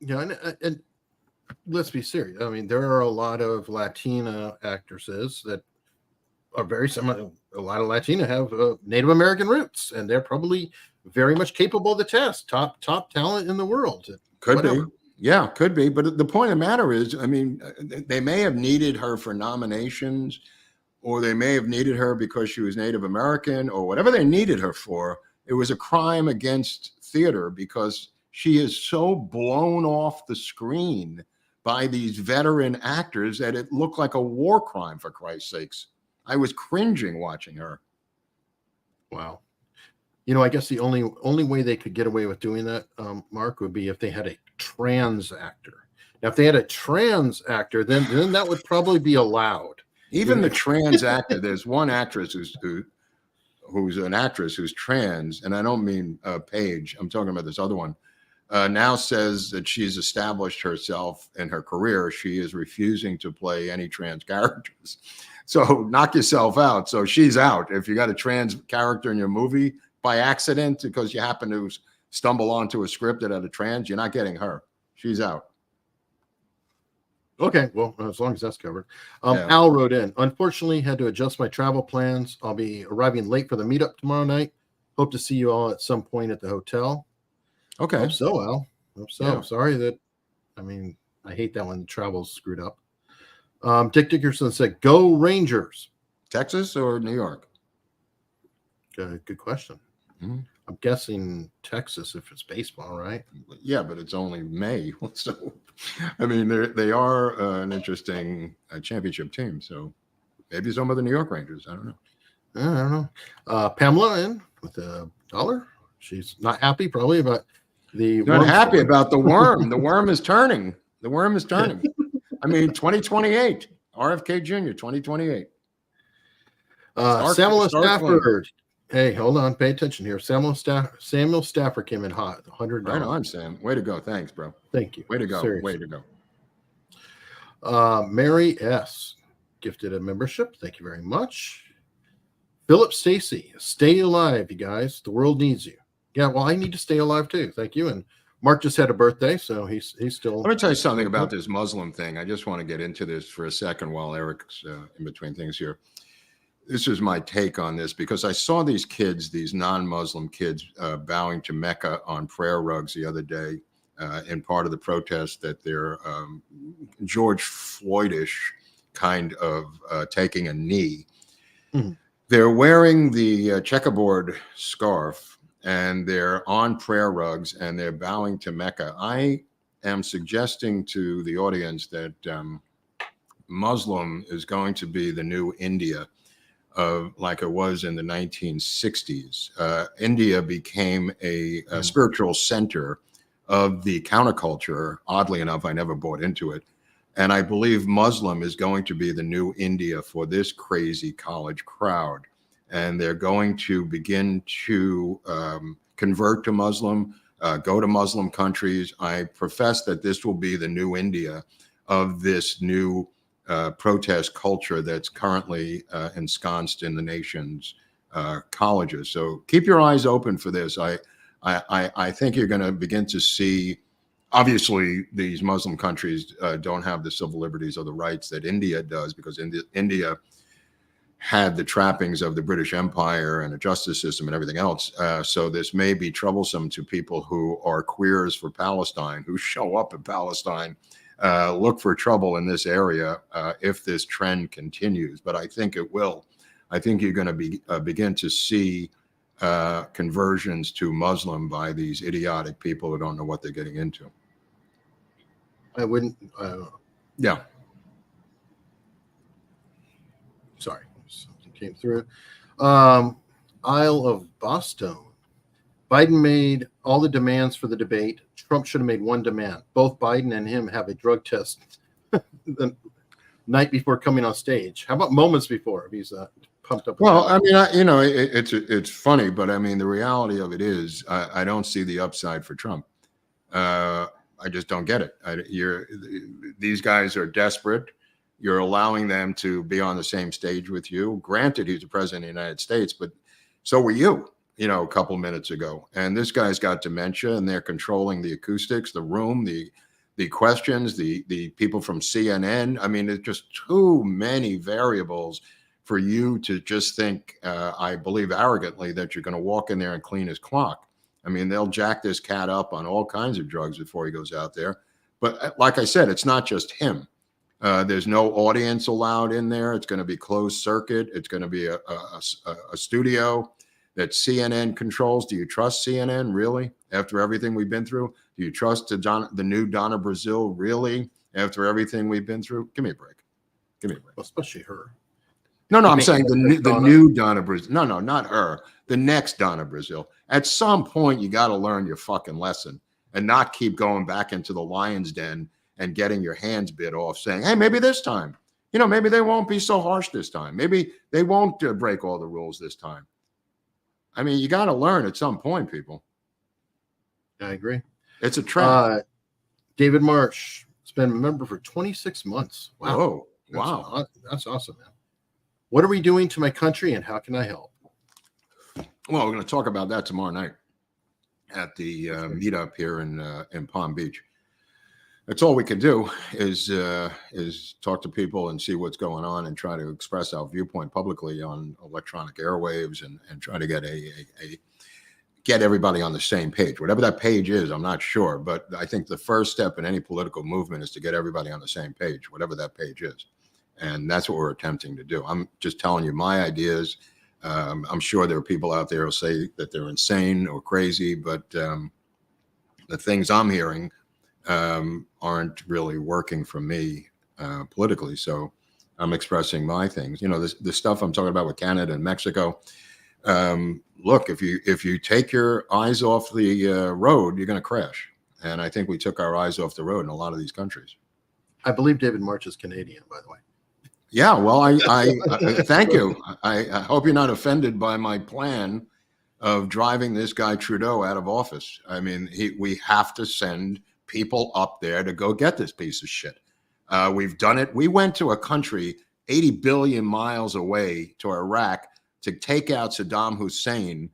Yeah, and let's be serious. I mean, there are a lot of Latina actresses that are very similar. A lot of Latina have Native American roots, and they're probably very much capable of the test. Top talent in the world. Could be. Yeah, could be. But the point of the matter is, I mean, they may have needed her for nominations, or they may have needed her because she was Native American, or whatever they needed her for. It was a crime against theater because she is so blown off the screen by these veteran actors that it looked like a war crime, for Christ's sakes. I was cringing watching her. Wow. You know, I guess the only way they could get away with doing that, Mark, would be if they had a trans actor. Now, if they had a trans actor, then that would probably be allowed. Even the trans actor, there's one actress who's an actress who's trans, and I don't mean Paige. I'm talking about this other one. Now says that she's established herself in her career. She is refusing to play any trans characters. So knock yourself out. So she's out. If you got a trans character in your movie by accident because you happen to stumble onto a script that had a trans, you're not getting her. She's out. Okay, well, as long as that's covered. Al wrote in, unfortunately, had to adjust my travel plans. I'll be arriving late for the meetup tomorrow night. Hope to see you all at some point at the hotel. Okay. Hope so, Al. Hope so. Yeah. Sorry that, I mean, I hate that when the travel's screwed up. Dick Dickerson said, go Rangers. Texas or New York? Good question. Mm-hmm. I'm guessing Texas if it's baseball, right? Yeah, but it's only May. So, I mean, they are an interesting championship team. So maybe some of the New York Rangers. I don't know. I don't know. Pamela in with $1. She's not happy probably about the Not happy about the worm. The worm is turning. The worm is turning. I mean, 2028. RFK Jr. 2028. Samuel Stafford. Hey, hold on. Pay attention here. Samuel Stafford came in hot. $100. Right on, Sam. Way to go. Thanks, bro. Thank you. Way to go. Seriously. Way to go. Mary S. gifted a membership. Thank you very much. Philip Stacy. Stay alive, you guys. The world needs you. Yeah, well, I need to stay alive too. Thank you. And Mark just had a birthday, so he's still. Let me tell you something about this Muslim thing. I just want to get into this for a second while Eric's in between things here. This is my take on this because I saw these kids, these non-Muslim kids, bowing to Mecca on prayer rugs the other day in part of the protest that they're George Floydish kind of taking a knee. Mm-hmm. They're wearing the checkerboard scarf and they're on prayer rugs and they're bowing to Mecca. I am suggesting to the audience that Muslim is going to be the new India. Like it was in the 1960s. India became a spiritual center of the counterculture. Oddly enough, I never bought into it. And I believe Muslim is going to be the new India for this crazy college crowd. And they're going to begin to convert to Muslim, go to Muslim countries. I profess that this will be the new India of this new protest culture that's currently ensconced in the nation's colleges. So keep your eyes open for this. I think you're going to begin to see obviously, these Muslim countries don't have the civil liberties or the rights that India does, because India had the trappings of the British Empire and a justice system and everything else. So this may be troublesome to people who are queers for Palestine, who show up in Palestine, look for trouble in this area if this trend continues. But I think it will. I think you're going to begin to see conversions to Muslim by these idiotic people who don't know what they're getting into. I wouldn't. Yeah. Sorry, something came through. Isle of Boston. Biden made all the demands for the debate. Trump should have made one demand. Both Biden and him have a drug test the night before coming on stage. How about moments before, if he's pumped up? Well, I mean, it's funny, but I mean, the reality of it is, I don't see the upside for Trump. I just don't get it. These guys are desperate. You're allowing them to be on the same stage with you. Granted, he's the president of the United States, but so were you, a couple minutes ago. And this guy's got dementia, and they're controlling the acoustics, the room, the questions, the people from CNN. I mean, it's just too many variables for you to just think, I believe arrogantly, that you're going to walk in there and clean his clock. I mean, they'll jack this cat up on all kinds of drugs before he goes out there. But like I said, it's not just him. There's no audience allowed in there. It's going to be closed circuit. It's going to be a studio that CNN controls. Do you trust CNN, really, after everything we've been through? Do you trust the new Donna Brazil, really, after everything we've been through? Give me a break. Give me a break. Well, especially her. No, I'm saying the new Donna Brazil. No, not her. The next Donna Brazil. At some point, you got to learn your fucking lesson and not keep going back into the lion's den and getting your hands bit off, saying, hey, maybe this time, maybe they won't be so harsh this time. Maybe they won't break all the rules this time. I mean, you got to learn at some point, people. I agree. It's a trend. David Marsh has been a member for 26 months. Wow. Whoa. Wow. That's awesome, man. What are we doing to my country, and how can I help? Well, we're going to talk about that tomorrow night at the Meetup here in Palm Beach. That's all we can do is talk to people and see what's going on and try to express our viewpoint publicly on electronic airwaves and try to get everybody on the same page. Whatever that page is, I'm not sure, but I think the first step in any political movement is to get everybody on the same page, whatever that page is. And that's what we're attempting to do. I'm just telling you my ideas. I'm sure there are people out there who say that they're insane or crazy, but the things I'm hearing aren't really working for me politically. So I'm expressing my things. The stuff I'm talking about with Canada and Mexico. Look, if you take your eyes off the road, you're going to crash. And I think we took our eyes off the road in a lot of these countries. I believe David March is Canadian, by the way. Yeah, well, I thank you. I hope you're not offended by my plan of driving this guy Trudeau out of office. I mean, we have to send people up there to go get this piece of shit. We've done it. We went to a country 80 billion miles away, to Iraq, to take out Saddam Hussein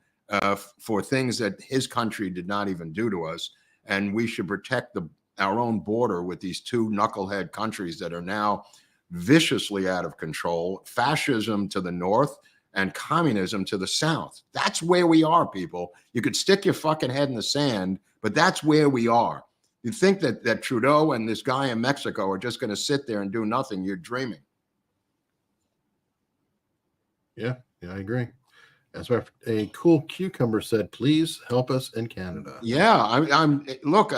for things that his country did not even do to us. And we should protect our own border with these two knucklehead countries that are now viciously out of control, fascism to the north and communism to the south. That's where we are, people. You could stick your fucking head in the sand, but that's where we are. You think that Trudeau and this guy in Mexico are just going to sit there and do nothing. You're dreaming. Yeah, I agree. That's why a cool cucumber said, please help us in Canada. Yeah, look,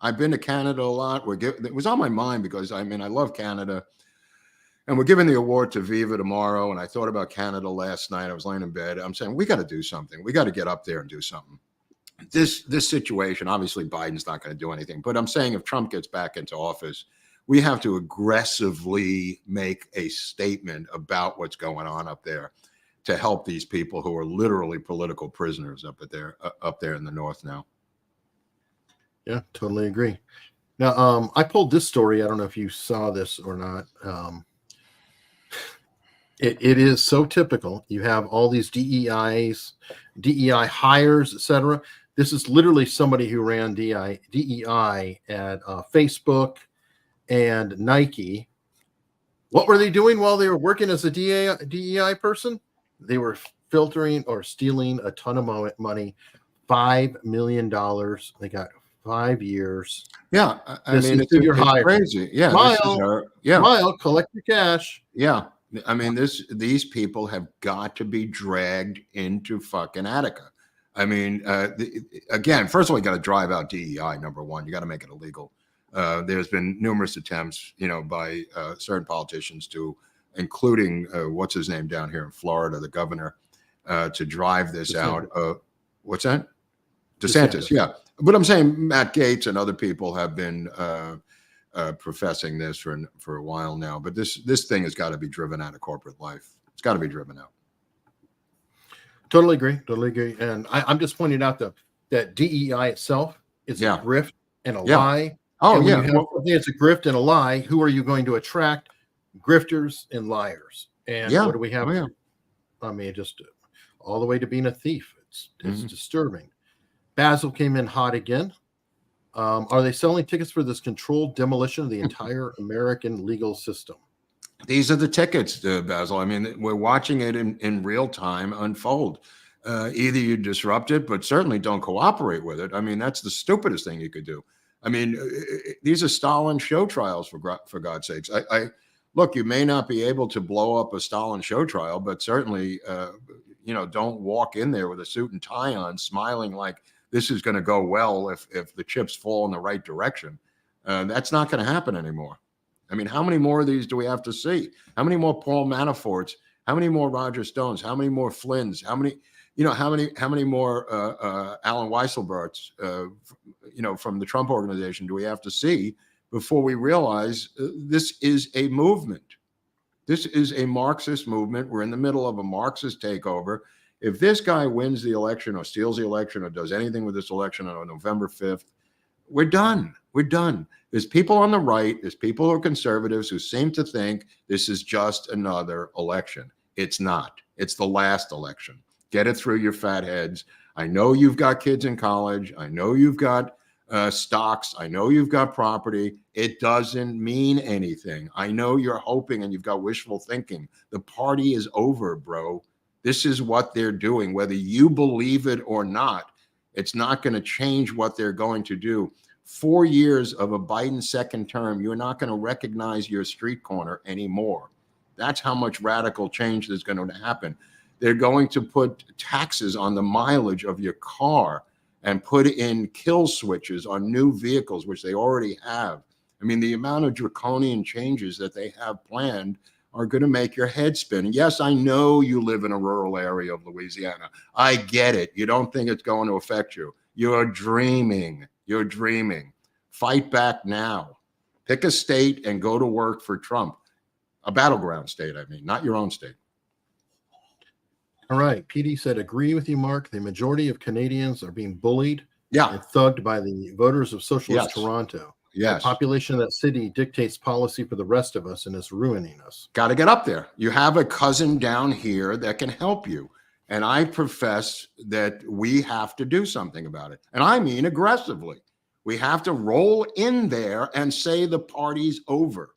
I've been to Canada a lot. It was on my mind because, I love Canada. And we're giving the award to Viva tomorrow. And I thought about Canada last night. I was laying in bed. I'm saying, we got to do something. We got to get up there and do something. This situation, obviously Biden's not going to do anything. But I'm saying if Trump gets back into office, we have to aggressively make a statement about what's going on up there to help these people who are literally political prisoners up there in the north now. Yeah, totally agree. Now, I pulled this story. I don't know if you saw this or not. It is so typical. You have all these DEI hires, etc. This is literally somebody who ran DEI at Facebook and Nike. What were they doing while they were working as a DEI person? They were filtering or stealing a ton of money, $5 million. They got 5 years. Yeah, I mean, it's crazy. Yeah, Smile, collect your cash. Yeah, I mean, these people have got to be dragged into fucking Attica. I mean, again, first of all, you got to drive out DEI. Number one, you got to make it illegal. There's been numerous attempts, by certain politicians to, including what's his name down here in Florida, the governor, to drive this out. What's that? DeSantis, yeah. But I'm saying Matt Gaetz and other people have been professing this for a while now. But this thing has got to be driven out of corporate life. It's got to be driven out. Totally agree. And I'm just pointing out that DEI itself is a grift and a lie. Oh, and yeah. It's a grift and a lie. Who are you going to attract? Grifters and liars. And what do we have? I mean, just all the way to being a thief. It's disturbing. Basil came in hot again. Are they selling tickets for this controlled demolition of the entire American legal system? These are the tickets, Basil. I mean, we're watching it in real time unfold. Either you disrupt it, but certainly don't cooperate with it. I mean, that's the stupidest thing you could do. I mean, these are Stalin show trials, for God's sakes. Look, you may not be able to blow up a Stalin show trial, but certainly, don't walk in there with a suit and tie on, smiling like this is going to go well if the chips fall in the right direction. That's not going to happen anymore. I mean, how many more of these do we have to see? How many more Paul Manaforts? How many more Roger Stones? How many more Flynns? How many more Alan Weisselberts, from the Trump organization do we have to see before we realize this is a movement? This is a Marxist movement. We're in the middle of a Marxist takeover. If this guy wins the election or steals the election or does anything with this election on November 5th, we're done. We're done. There's people on the right, there's people who are conservatives who seem to think this is just another election. It's not. It's the last election. Get it through your fat heads. I know you've got kids in college. I know you've got stocks. I know you've got property. It doesn't mean anything. I know you're hoping and you've got wishful thinking. The party is over, bro. This is what they're doing. Whether you believe it or not, it's not going to change what they're going to do. 4 years of a Biden second term, you're not going to recognize your street corner anymore. That's how much radical change is going to happen. They're going to put taxes on the mileage of your car and put in kill switches on new vehicles, which they already have. I mean, the amount of draconian changes that they have planned are going to make your head spin. Yes, I know you live in a rural area of Louisiana. I get it. You don't think it's going to affect you. You're dreaming. You're dreaming. Fight back now. Pick a state and go to work for Trump. A battleground state, I mean, not your own state. All right. PD said, agree with you, Mark. The majority of Canadians are being bullied and thugged by the voters of Socialist Toronto. Yes. The population of that city dictates policy for the rest of us and is ruining us. Got to get up there. You have a cousin down here that can help you. And I profess that we have to do something about it. And I mean aggressively. We have to roll in there and say the party's over.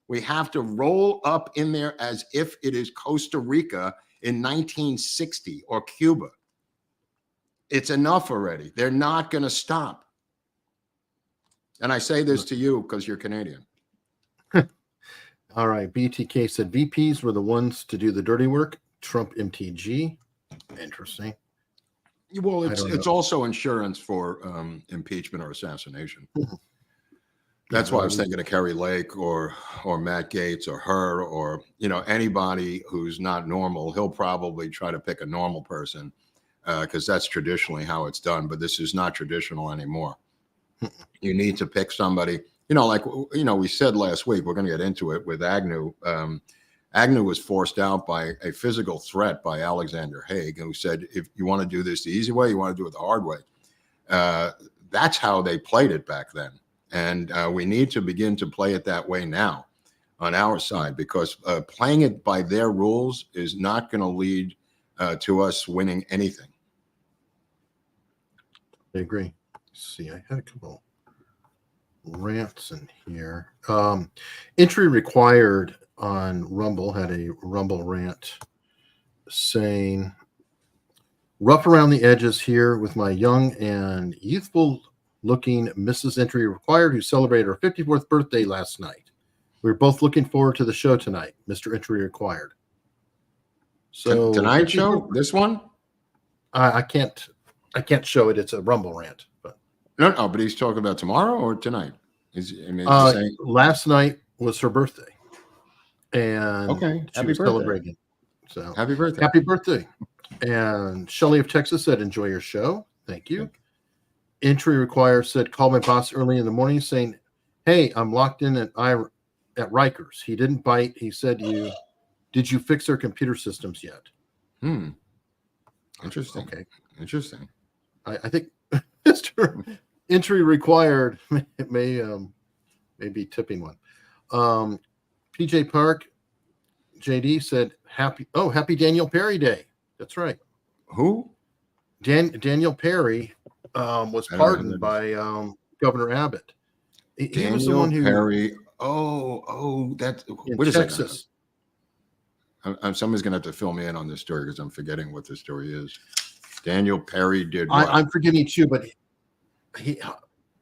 We have to roll up in there as if it is Costa Rica in 1960 or Cuba. It's enough already. They're not going to stop. And I say this to you because you're Canadian. All right. BTK said VPs were the ones to do the dirty work. Trump MTG. Interesting. Well, it's also insurance for impeachment or assassination. That's why I was thinking of Kerry Lake or Matt Gaetz or her or, anybody who's not normal. He'll probably try to pick a normal person because that's traditionally how it's done. But this is not traditional anymore. You need to pick somebody, we said last week, we're going to get into it with Agnew. Agnew was forced out by a physical threat by Alexander Haig, who said, if you want to do this the easy way, you want to do it the hard way. That's how they played it back then. And we need to begin to play it that way now on our side, because playing it by their rules is not going to lead to us winning anything. agree. Let's see, I had a couple rants in here. Entry required on Rumble had a Rumble rant saying, rough around the edges here with my young and youthful looking Mrs. Entry required, who celebrated her 54th birthday last night. We're both looking forward to the show tonight, Mr. Entry required. So tonight show, this one? I can't show it. It's a Rumble rant, but No, but he's talking about tomorrow or tonight. Is he saying last night was her birthday, and okay, she was celebrating. So happy birthday! Happy birthday! And Shelley of Texas said, "Enjoy your show. Thank you." Entry required said, "Call my boss early in the morning, saying, hey, I'm locked in at Rikers. He didn't bite. He said, did you fix their computer systems yet?" Interesting. Okay. Interesting. I think Mr. Entry required may be tipping one. PJ Park, JD said, happy Daniel Perry Day. That's right. Who? Daniel Perry was pardoned by Governor Abbott. He was the one who Perry. That's in Texas. Somebody's gonna have to fill me in on this story because I'm forgetting what the story is. Daniel Perry did what? I'm forgetting too, but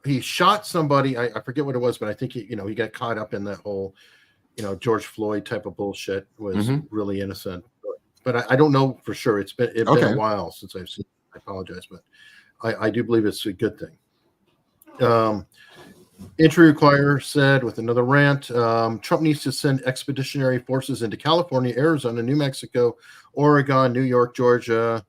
he shot somebody. I forget what it was, but I think he got caught up in that whole George Floyd type of bullshit. Was really innocent, but I don't know for sure. It's been a while since I've seen it. I apologize, but I do believe it's a good thing. Entry require said with another rant, Trump needs to send expeditionary forces into California, Arizona, New Mexico, Oregon, New York, Georgia,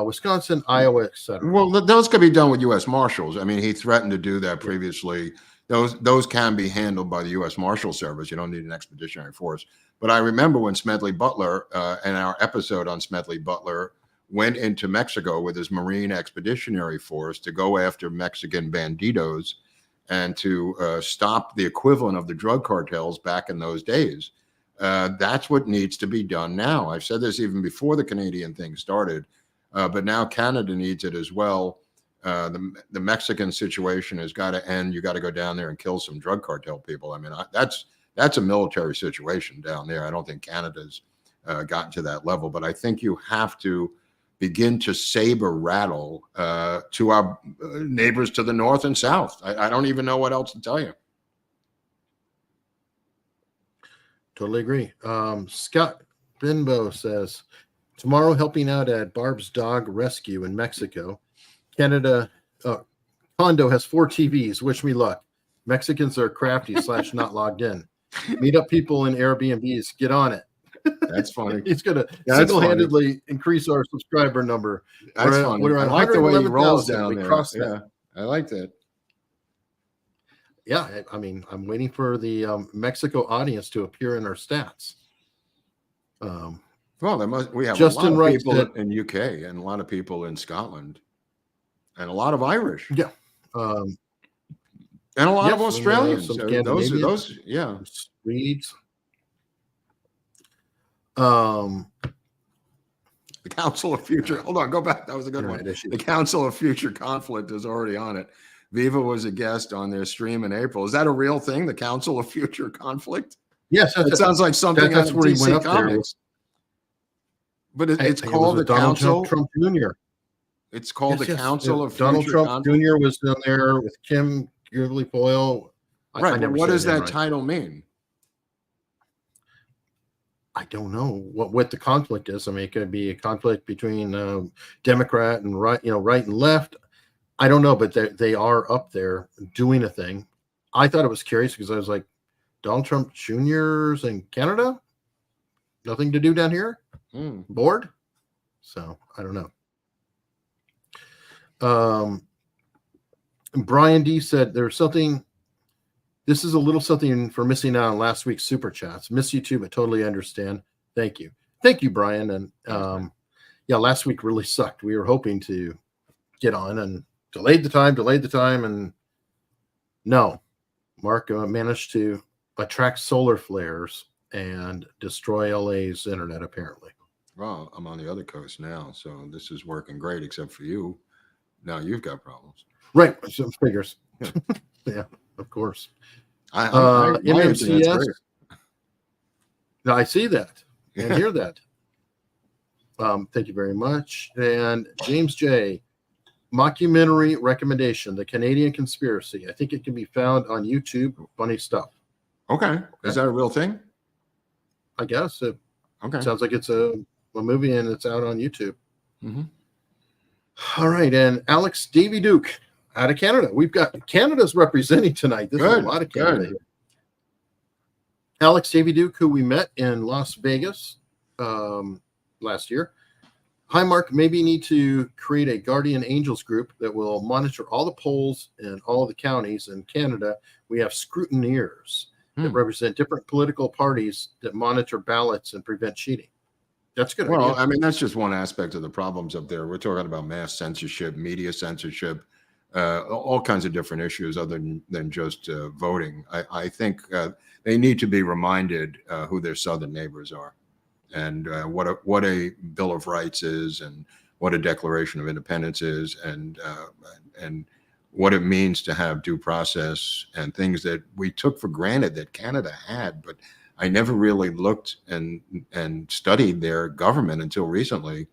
Wisconsin, Iowa, etc. Well, those could be done with U.S. Marshals. I mean, he threatened to do that previously. Those can be handled by the U.S. Marshal Service. You don't need an expeditionary force. But I remember when Smedley Butler, in our episode on Smedley Butler, went into Mexico with his Marine Expeditionary Force to go after Mexican banditos and to stop the equivalent of the drug cartels back in those days. That's what needs to be done now. I've said this even before the Canadian thing started, but now Canada needs it as well. The Mexican situation has got to end. You got to go down there and kill some drug cartel people. I mean, that's a military situation down there. I don't think Canada's gotten to that level, but I think you have to begin to saber rattle to our neighbors to the north and south. I don't even know what else to tell you. Totally agree. Scott Binbo says, tomorrow helping out at Barb's Dog Rescue in Mexico. Canada condo has 4 TVs. Wish me luck. Mexicans are crafty / not logged in. Meetup people in Airbnbs. Get on it. That's funny. He's going to single-handedly increase our subscriber number. That's funny. I like the way he rolls down there. Yeah, I like that. Yeah, I mean, I'm waiting for the Mexico audience to appear in our stats. Well, we have Justin a lot of people said, in UK and a lot of people in Scotland and a lot of Irish. Yeah. And a lot of Australians. Those, yeah. Swedes. The Council of Future. Hold on, go back. That was a good one. The Council of Future Conflict is already on it. Viva was a guest on their stream in April. Is that a real thing? The Council of Future Conflict? Yes, it sounds like something that's where he went up Comics. But it's called the Council. Trump Jr. It's called the Council of Donald Future Trump Jr. was down there with Kim Guilfoyle. Right. But what does that title mean? I don't know what the conflict is. I mean, it could be a conflict between Democrat and right and left. I don't know, but they are up there doing a thing. I thought it was curious because I was like, Donald Trump Jr.'s in Canada, nothing to do down here, bored. So I don't know. Brian D said there's something. This is a little something for missing out on last week's super chats. Miss you too, but totally understand. Thank you, Brian. And yeah, last week really sucked. We were hoping to get on and delayed the time, and no, Mark managed to attract solar flares and destroy LA's internet. Apparently. Well, I'm on the other coast now, so this is working great, except for you. Now you've got problems. Right. Some figures. Yeah, of course. My internet's MMCS. great. Now, I see that and hear that. Thank you very much. And James J. Mockumentary recommendation, The Canadian Conspiracy. I think it can be found on YouTube. Funny stuff. Okay. Is that a real thing? I guess. It Okay. sounds like it's a movie and it's out on YouTube. Mhm. All right. And Alex Davy Duke out of Canada. We've got Canada's representing tonight. This is a lot of Canada here. Alex Davy Duke, who we met in Las Vegas last year. Hi, Mark. Maybe you need to create a guardian angels group that will monitor all the polls in all of the counties in Canada. We have scrutineers that represent different political parties that monitor ballots and prevent cheating. That's good. Well, I mean, that's just one aspect of the problems up there. We're talking about mass censorship, media censorship, all kinds of different issues other than just voting. I think they need to be reminded who their southern neighbors are, and what a Bill of Rights is, and what a Declaration of Independence is, and what it means to have due process and things that we took for granted that Canada had. But I never really looked and studied their government until recently,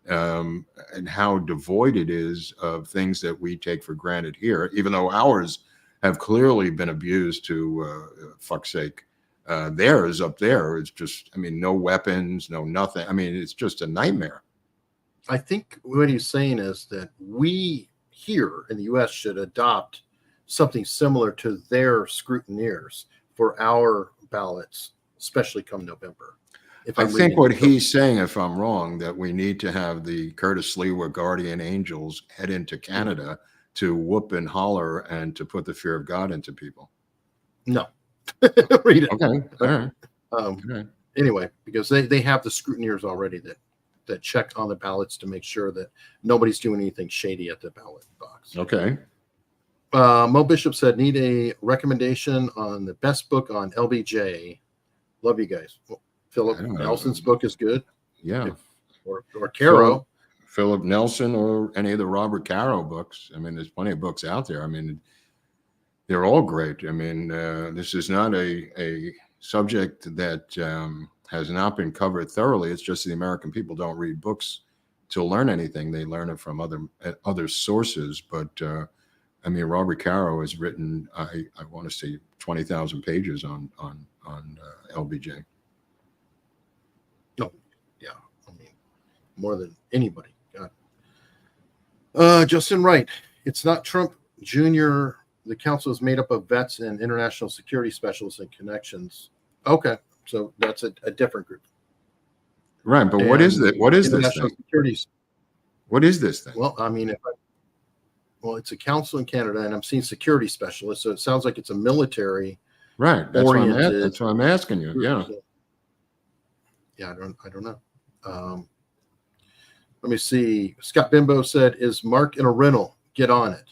and how devoid it is of things that we take for granted here, even though ours have clearly been abused to fuck's sake. Theirs up there is just, I mean, no weapons, no nothing. I mean, it's just a nightmare. I think what he's saying is that we here in the U.S. should adopt something similar to their scrutineers for our ballots, especially come November. I think what he's saying, if I'm wrong, that we need to have the Curtis Lewa guardian angels head into Canada to whoop and holler and to put the fear of God into people. No. Read it. Okay. All right. Anyway, because they have the scrutineers already that check on the ballots to make sure that nobody's doing anything shady at the ballot box. Okay. Mo Bishop said, need a recommendation on the best book on LBJ. Love you guys. Well, Philip Nelson's book is good. Yeah. Or Caro. Philip Nelson or any of the Robert Caro books. I mean, there's plenty of books out there. I mean, they're all great. I mean, this is not a subject that has not been covered thoroughly. It's just the American people don't read books to learn anything. They learn it from other sources. But I mean, Robert Caro has written, I want to say 20,000 pages on LBJ. No, yeah, I mean, more than anybody. God. Justin Wright, it's not Trump Jr. The council is made up of vets and international security specialists and connections. Okay, so that's a different group. Right, but what is it? What is this thing? Securities. What is this thing? Well, I mean, it's a council in Canada, and I'm seeing security specialists, so it sounds like it's a military. Right, that's what I'm asking you. Yeah. Yeah, I don't know. Let me see. Scott Bimbo said, "Is Mark in a rental? Get on it."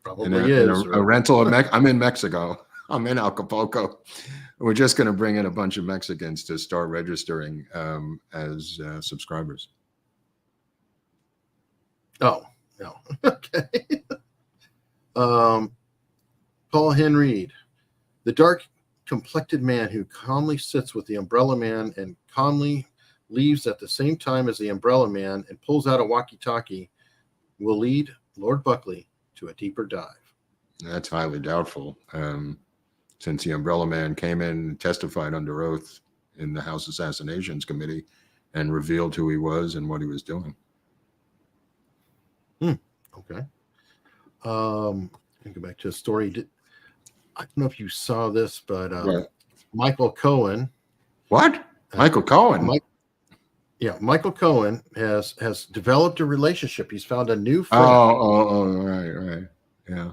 Probably is. A rental. I'm in Mexico. I'm in Acapulco. We're just going to bring in a bunch of Mexicans to start registering as subscribers. Oh, no. Okay. Paul Henreid, the dark complected man who calmly sits with the umbrella man and calmly leaves at the same time as the umbrella man and pulls out a walkie-talkie will lead Lord Buckley to a deeper dive. That's highly doubtful, since the umbrella man came in and testified under oath in the House Assassinations Committee and revealed who he was and what he was doing. Okay. Go back to the story. I don't know if you saw this, but Michael Cohen. What? Michael Cohen? Michael Cohen has developed a relationship. He's found a new friend. Right. Yeah.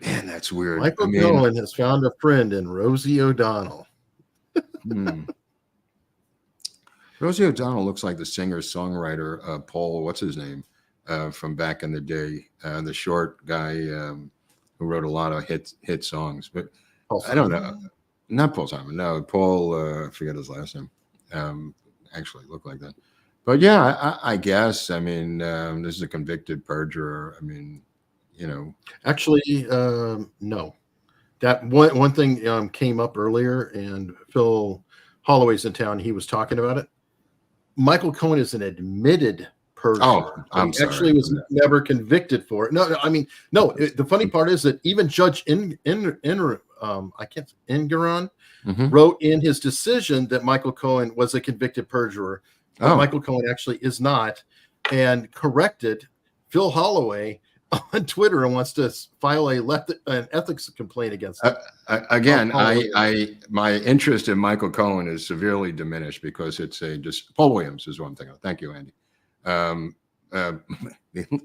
Man, that's weird. Michael Cohen has found a friend in Rosie O'Donnell. Rosie O'Donnell looks like the singer-songwriter Paul, what's his name, from back in the day, the short guy who wrote a lot of hit songs. But I don't know. Not Paul Simon. No, Paul, I forget his last name. Actually looked like that. But yeah, I guess. I mean, this is a convicted perjurer. I mean, you know. Actually, no. That one thing came up earlier, and Phil Holloway's in town. He was talking about it. Michael Cohen is an admitted perjurer. Oh, I'm sorry. Actually was never convicted for it. No, I mean, no. The funny part is that even Judge Engeron wrote in his decision that Michael Cohen was a convicted perjurer. But Michael Cohen actually is not, and corrected Phil Holloway on Twitter and wants to file an ethics complaint against him. Again, my interest in Michael Cohen is severely diminished because it's just Paul Williams is one thing. Thank you, Andy.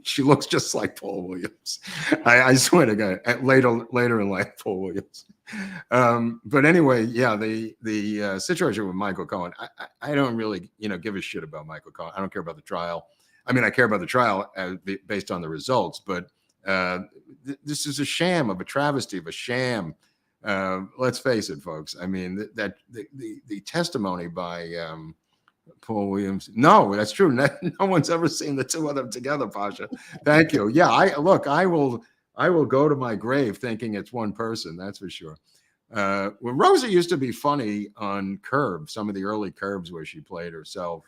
She looks just like Paul Williams. I swear to God, later in life, Paul Williams. But anyway, yeah, the situation with Michael Cohen, I don't really, give a shit about Michael Cohen. I don't care about the trial. I mean, I care about the trial based on the results, but this is a sham of a travesty of a sham. Let's face it, folks. I mean, the testimony by Paul Williams. No, that's true. No one's ever seen the two of them together, Pasha. Thank you. Yeah, I will go to my grave thinking it's one person. That's for sure. When Rosa used to be funny on Curb, some of the early Curbs where she played herself,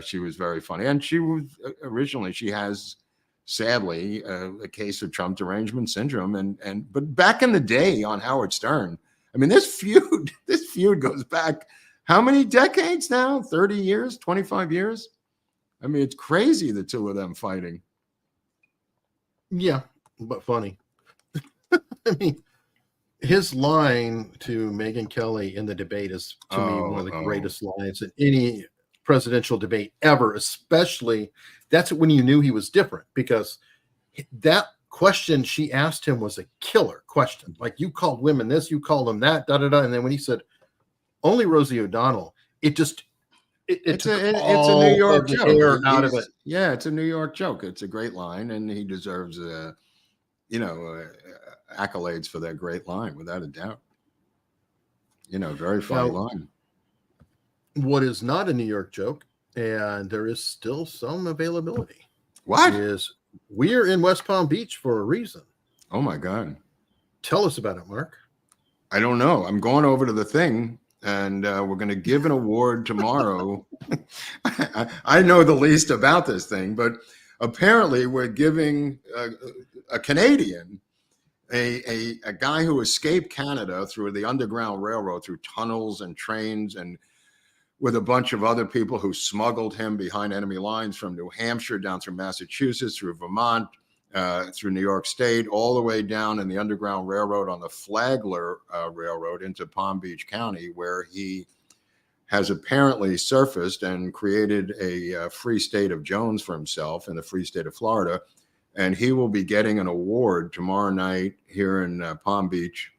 she was very funny. And she was originally, she has sadly a case of Trump derangement syndrome. But back in the day on Howard Stern, I mean, this feud goes back how many decades now? 30 years, 25 years? I mean, it's crazy, the two of them fighting. Yeah, but funny. I mean, his line to Megyn Kelly in the debate is, to me, one of the greatest lines in any presidential debate ever, especially that's when you knew he was different, because that question she asked him was a killer question. Like, you called women this, you called them that, da-da-da. And then when he said, only Rosie O'Donnell, it's a New York joke. Out of it. Yeah, it's a New York joke. It's a great line, and he deserves, accolades for that great line, without a doubt. Very funny line. What is not a New York joke, and there is still some availability. What? Is we're in West Palm Beach for a reason. Oh my God. Tell us about it, Mark. I don't know. I'm going over to the thing, and we're going to give an award tomorrow. I know the least about this thing, but apparently we're giving a Canadian, a guy who escaped Canada through the Underground Railroad, through tunnels and trains, and with a bunch of other people who smuggled him behind enemy lines from New Hampshire down through Massachusetts, through Vermont, through New York State, all the way down in the Underground Railroad on the Flagler Railroad into Palm Beach County, where he has apparently surfaced and created a free state of Jones for himself in the free state of Florida. And he will be getting an award tomorrow night here in Palm Beach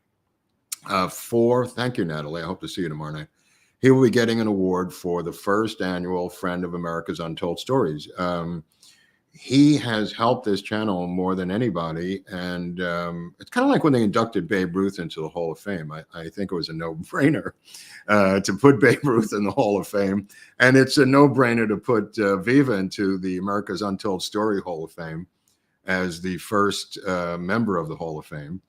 thank you, Natalie. I hope to see you tomorrow night. He will be getting an award for the first annual Friend of America's Untold Stories. He has helped this channel more than anybody. And it's kind of like when they inducted Babe Ruth into the Hall of Fame. I think it was a no-brainer to put Babe Ruth in the Hall of Fame. And it's a no-brainer to put Viva into the America's Untold Story Hall of Fame as the first member of the Hall of Fame.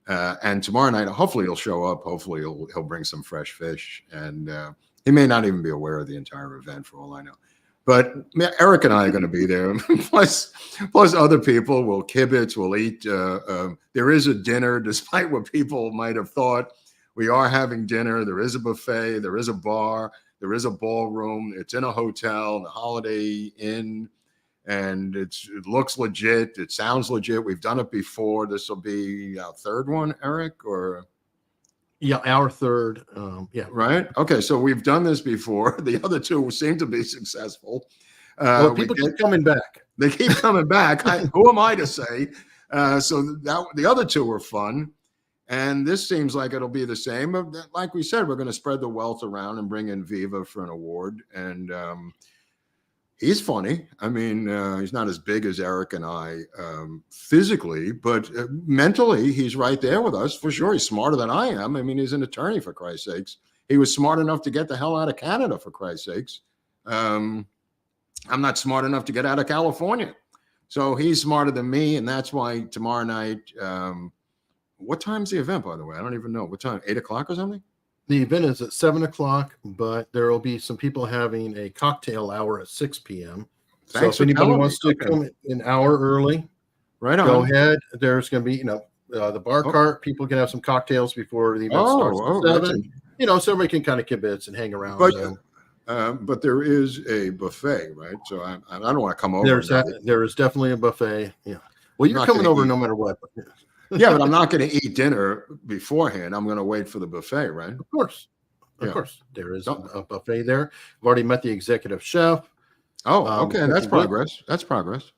And tomorrow night, hopefully he'll show up. Hopefully he'll bring some fresh fish. And he may not even be aware of the entire event, for all I know. But Eric and I are going to be there. plus other people will kibitz, will eat. There is a dinner, despite what people might have thought. We are having dinner. There is a buffet. There is a bar. There is a ballroom. It's in a hotel, the Holiday Inn. And it looks legit. It sounds legit. We've done it before. This will be our third one, Eric, or? Yeah, our third. Yeah. Right. Okay. So we've done this before. The other two seem to be successful. Well, people keep coming back. They keep coming back. Who am I to say? So the other two were fun. And this seems like it'll be the same. But like we said, we're going to spread the wealth around and bring in Viva for an award. And he's funny. I mean, he's not as big as Eric and I physically, but mentally, he's right there with us for sure. He's smarter than I am. I mean, he's an attorney, for Christ's sakes. He was smart enough to get the hell out of Canada, for Christ's sakes. I'm not smart enough to get out of California. So he's smarter than me. And that's why tomorrow night, what time's the event, by the way? I don't even know. What time? 8 o'clock or something? The event is at 7 o'clock, but there will be some people having a cocktail hour at 6 p.m. Thanks so if anybody for wants to come an hour early, right on. Go ahead. There's going to be, the bar cart. People can have some cocktails before the event starts at 7. So everybody can kind of kibitz and hang around. But there is a buffet, right? So I don't want to come over. There is definitely a buffet. Yeah. Well, you're coming over no matter what. Yeah, but I'm not going to eat dinner beforehand. I'm going to wait for the buffet, right? Of course. Of course. There is a buffet there. I've already met the executive chef. Oh, okay. That's progress. That's progress.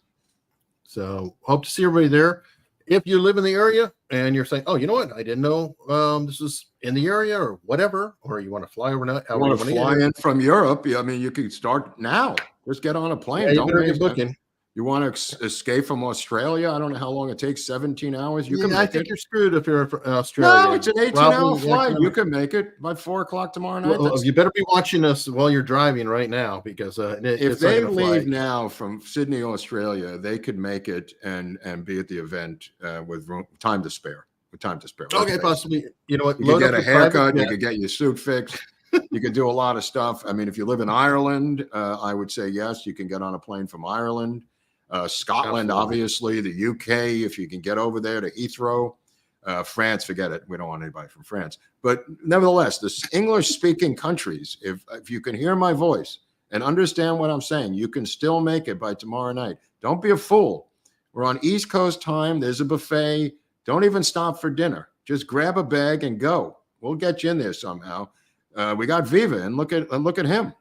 So hope to see everybody there. If you live in the area and you're saying, oh, you know what? I didn't know this is in the area or whatever, or you want to fly overnight. You want to fly in from Europe. I mean, you can start now. Just get on a plane. Yeah, you better get booking. You want to escape from Australia? I don't know how long it takes. 17 hours. I think you're screwed if you're in Australia. No, it's an 18-hour flight. You can make it by 4 o'clock tomorrow night. Well, you better be watching us while you're driving right now, because if they leave now from Sydney, Australia, they could make it and be at the event with time to spare. Okay, possibly. You know what? You could get a haircut. You could get your suit fixed. You could do a lot of stuff. I mean, if you live in Ireland, I would say yes. You can get on a plane from Ireland. Scotland, obviously, the UK, if you can get over there to Heathrow. France, forget it. We don't want anybody from France. But nevertheless, the English-speaking countries, if you can hear my voice and understand what I'm saying, you can still make it by tomorrow night. Don't be a fool. We're on East Coast time. There's a buffet. Don't even stop for dinner. Just grab a bag and go. We'll get you in there somehow. We got Viva, and look at him.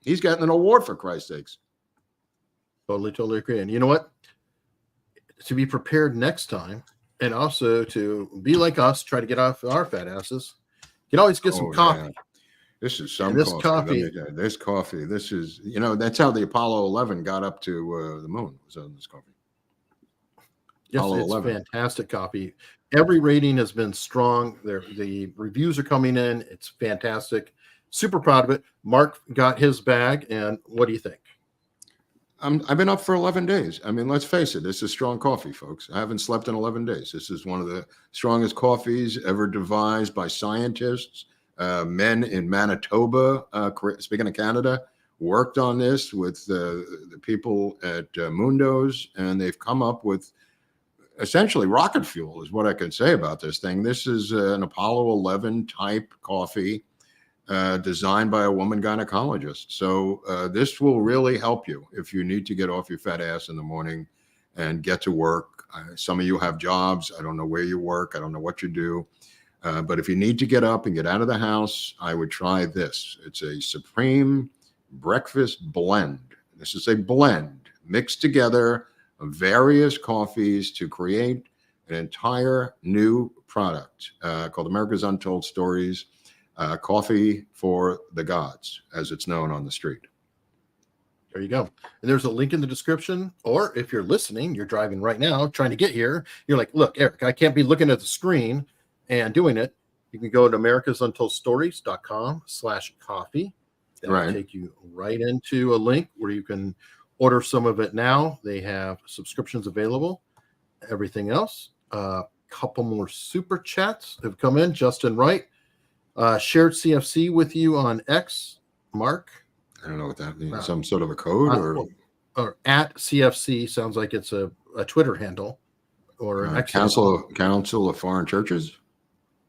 He's getting an award, for Christ's sakes. Totally agree. And you know what? To be prepared next time, and also to be like us, try to get off our fat asses. You can always get some coffee. Yeah. This is some coffee. This coffee. This is, that's how the Apollo 11 got up to the moon. Was on this coffee. Yes, Apollo it's 11. Fantastic coffee. Every rating has been strong. The reviews are coming in. It's fantastic. Super proud of it. Mark got his bag, and what do you think? I've been up for 11 days. I mean, let's face it. This is strong coffee, folks. I haven't slept in 11 days. This is one of the strongest coffees ever devised by scientists. Men in Manitoba, speaking of Canada, worked on this with the people at Mundo's, and they've come up with essentially rocket fuel is what I can say about this thing. This is an Apollo 11 type coffee designed by a woman gynecologist. So this will really help you if you need to get off your fat ass in the morning and get to work. Some of you have jobs. I don't know where you work. I don't know what you do. But if you need to get up and get out of the house, I would try this. It's a Supreme Breakfast Blend. This is a blend mixed together of various coffees to create an entire new product called America's Untold Stories. Coffee for the gods, as it's known on the street. There you go. And there's a link in the description. Or if you're listening, you're driving right now, trying to get here. You're like, look, Eric, I can't be looking at the screen and doing it. You can go to americasuntoldstories.com/coffee. That'll take you right into a link where you can order some of it now. They have subscriptions available. Everything else. Couple more super chats have come in. Justin Wright. Shared CFC with you on X, Mark. I don't know what that means. Some sort of a code or at CFC sounds like it's a Twitter handle or an Council of Foreign Churches.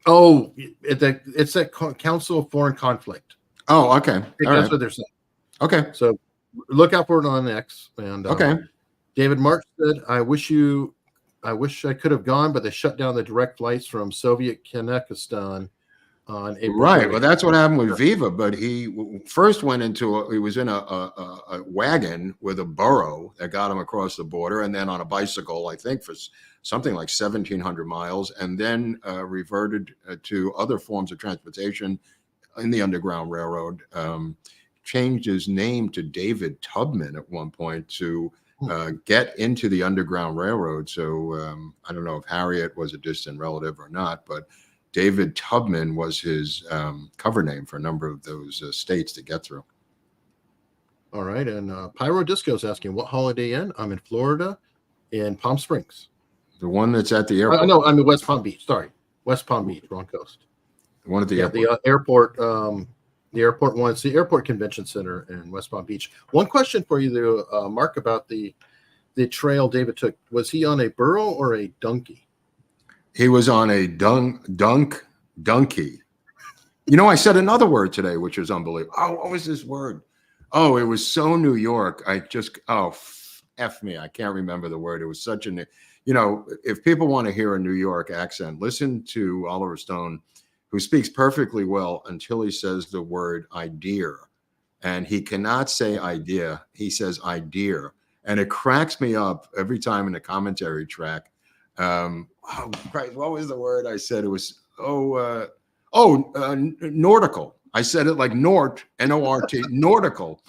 Oh, it's a Council of Foreign Conflict. Oh, okay. That's what they're saying. Okay. So look out for it on X. And David March said, I wish I could have gone, but they shut down the direct flights from Soviet Kazakhstan. On April 30th. Well, that's what happened with Viva. But he first went he was in a wagon with a burro that got him across the border, and then on a bicycle, I think for something like 1,700 miles, and then reverted to other forms of transportation in the Underground Railroad. Changed his name to David Tubman at one point to get into the Underground Railroad. So I don't know if Harriet was a distant relative or not, but David Tubman was his cover name for a number of those states to get through. All right. And Pyro Disco is asking, what Holiday Inn? I'm in Florida, in Palm Springs. The one that's at the airport. No, I'm in West Palm Beach. Sorry. West Palm Beach, wrong coast. The one at the airport. The airport. The airport one. It's the Airport Convention Center in West Palm Beach. One question for you, though, Mark, about the trail David took. Was he on a burro or a donkey? He was on a donkey. You know, I said another word today, which was unbelievable. Oh, what was this word? Oh, it was so New York. F me. I can't remember the word. It was such a, you know, if people want to hear a New York accent, listen to Oliver Stone, who speaks perfectly well until he says the word idea. And he cannot say idea. He says idea. And it cracks me up every time in the commentary track. Oh, Christ, what was the word I said? It was, nautical. I said it like Nort, N-O-R-T, nautical.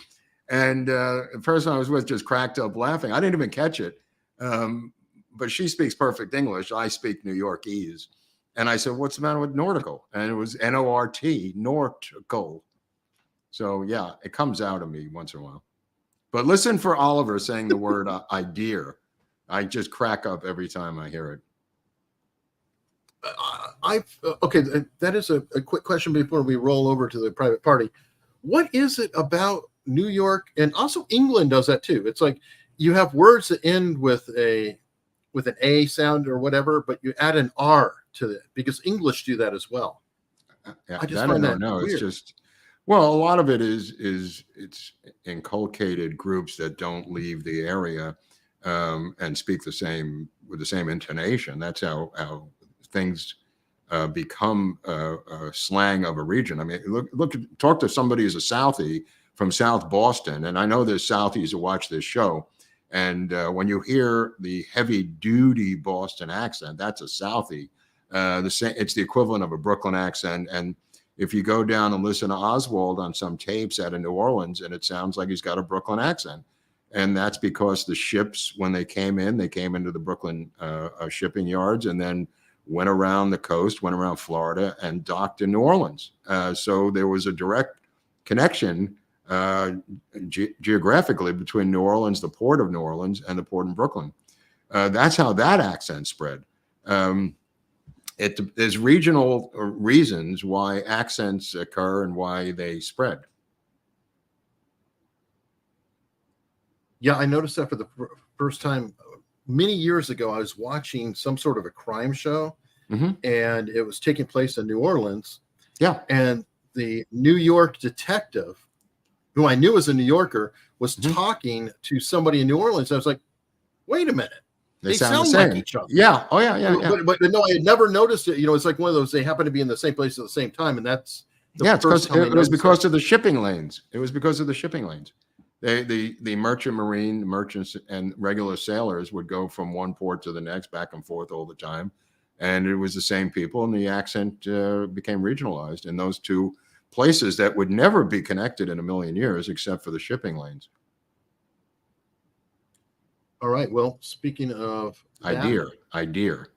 And the person I was with just cracked up laughing. I didn't even catch it. But she speaks perfect English. I speak New Yorkese. And I said, what's the matter with nautical? And it was N-O-R-T, nautical. So, yeah, it comes out of me once in a while. But listen for Oliver saying the word idea. I just crack up every time I hear it. Okay, that is a quick question before we roll over to the private party. What is it about New York, and also England does that too? It's like you have words that end with an A sound or whatever, but you add an R to it because English do that as well. I just find that weird. It's just, well, a lot of it is it's inculcated groups that don't leave the area and speak with the same intonation. That's how things become slang of a region. I mean, talk to somebody who's a Southie from South Boston, and I know there's Southies who watch this show, and when you hear the heavy-duty Boston accent, that's a Southie. It's the equivalent of a Brooklyn accent, and if you go down and listen to Oswald on some tapes out of New Orleans, and it sounds like he's got a Brooklyn accent. And that's because the ships, when they came into the Brooklyn shipping yards and then went around the coast, went around Florida and docked in New Orleans. So there was a direct connection geographically between New Orleans, the port of New Orleans, and the port in Brooklyn. That's how that accent spread. There's regional reasons why accents occur and why they spread. Yeah, I noticed that for the first time many years ago. I was watching some sort of a crime show, and it was taking place in New Orleans. Yeah. And the New York detective, who I knew was a New Yorker, was talking to somebody in New Orleans. I was like, wait a minute. They sound the same. Like each other. Yeah. Oh, yeah. But no, I had never noticed it. You know, it's like one of those, they happen to be in the same place at the same time. And that's it was because of the shipping lanes. It was because of the shipping lanes. The merchant marine, merchants and regular sailors would go from one port to the next, back and forth all the time. And it was the same people, and the accent became regionalized in those two places that would never be connected in a million years except for the shipping lanes. All right. Well, speaking of idea, we're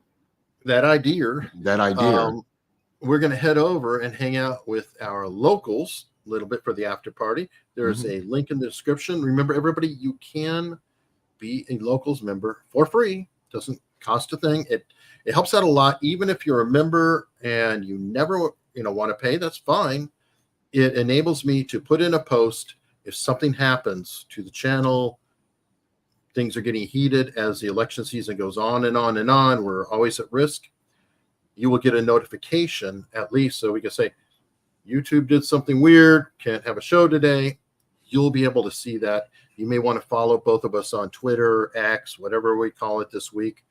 going to head over and hang out with our locals a little bit for the after party. There's a link in the description. Remember, everybody, you can be a locals member for free. Doesn't cost a thing. It helps out a lot. Even if you're a member and you never want to pay, that's fine. It enables me to put in a post if something happens to the channel. Things are getting heated as the election season goes on and on and on. We're always at risk. You will get a notification, at least, so we can say, YouTube did something weird, can't have a show today. You'll be able to see that. You may want to follow both of us on Twitter, X, whatever we call it this week.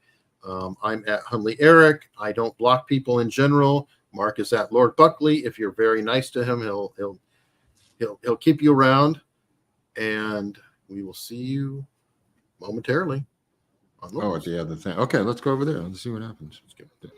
I'm at Hunley Eric. I don't block people in general. Mark is at Lord Buckley. If you're very nice to him, he'll keep you around. And we will see you momentarily. Oh, it's the other thing. Okay, let's go over there. Let's see what happens. Let's get there.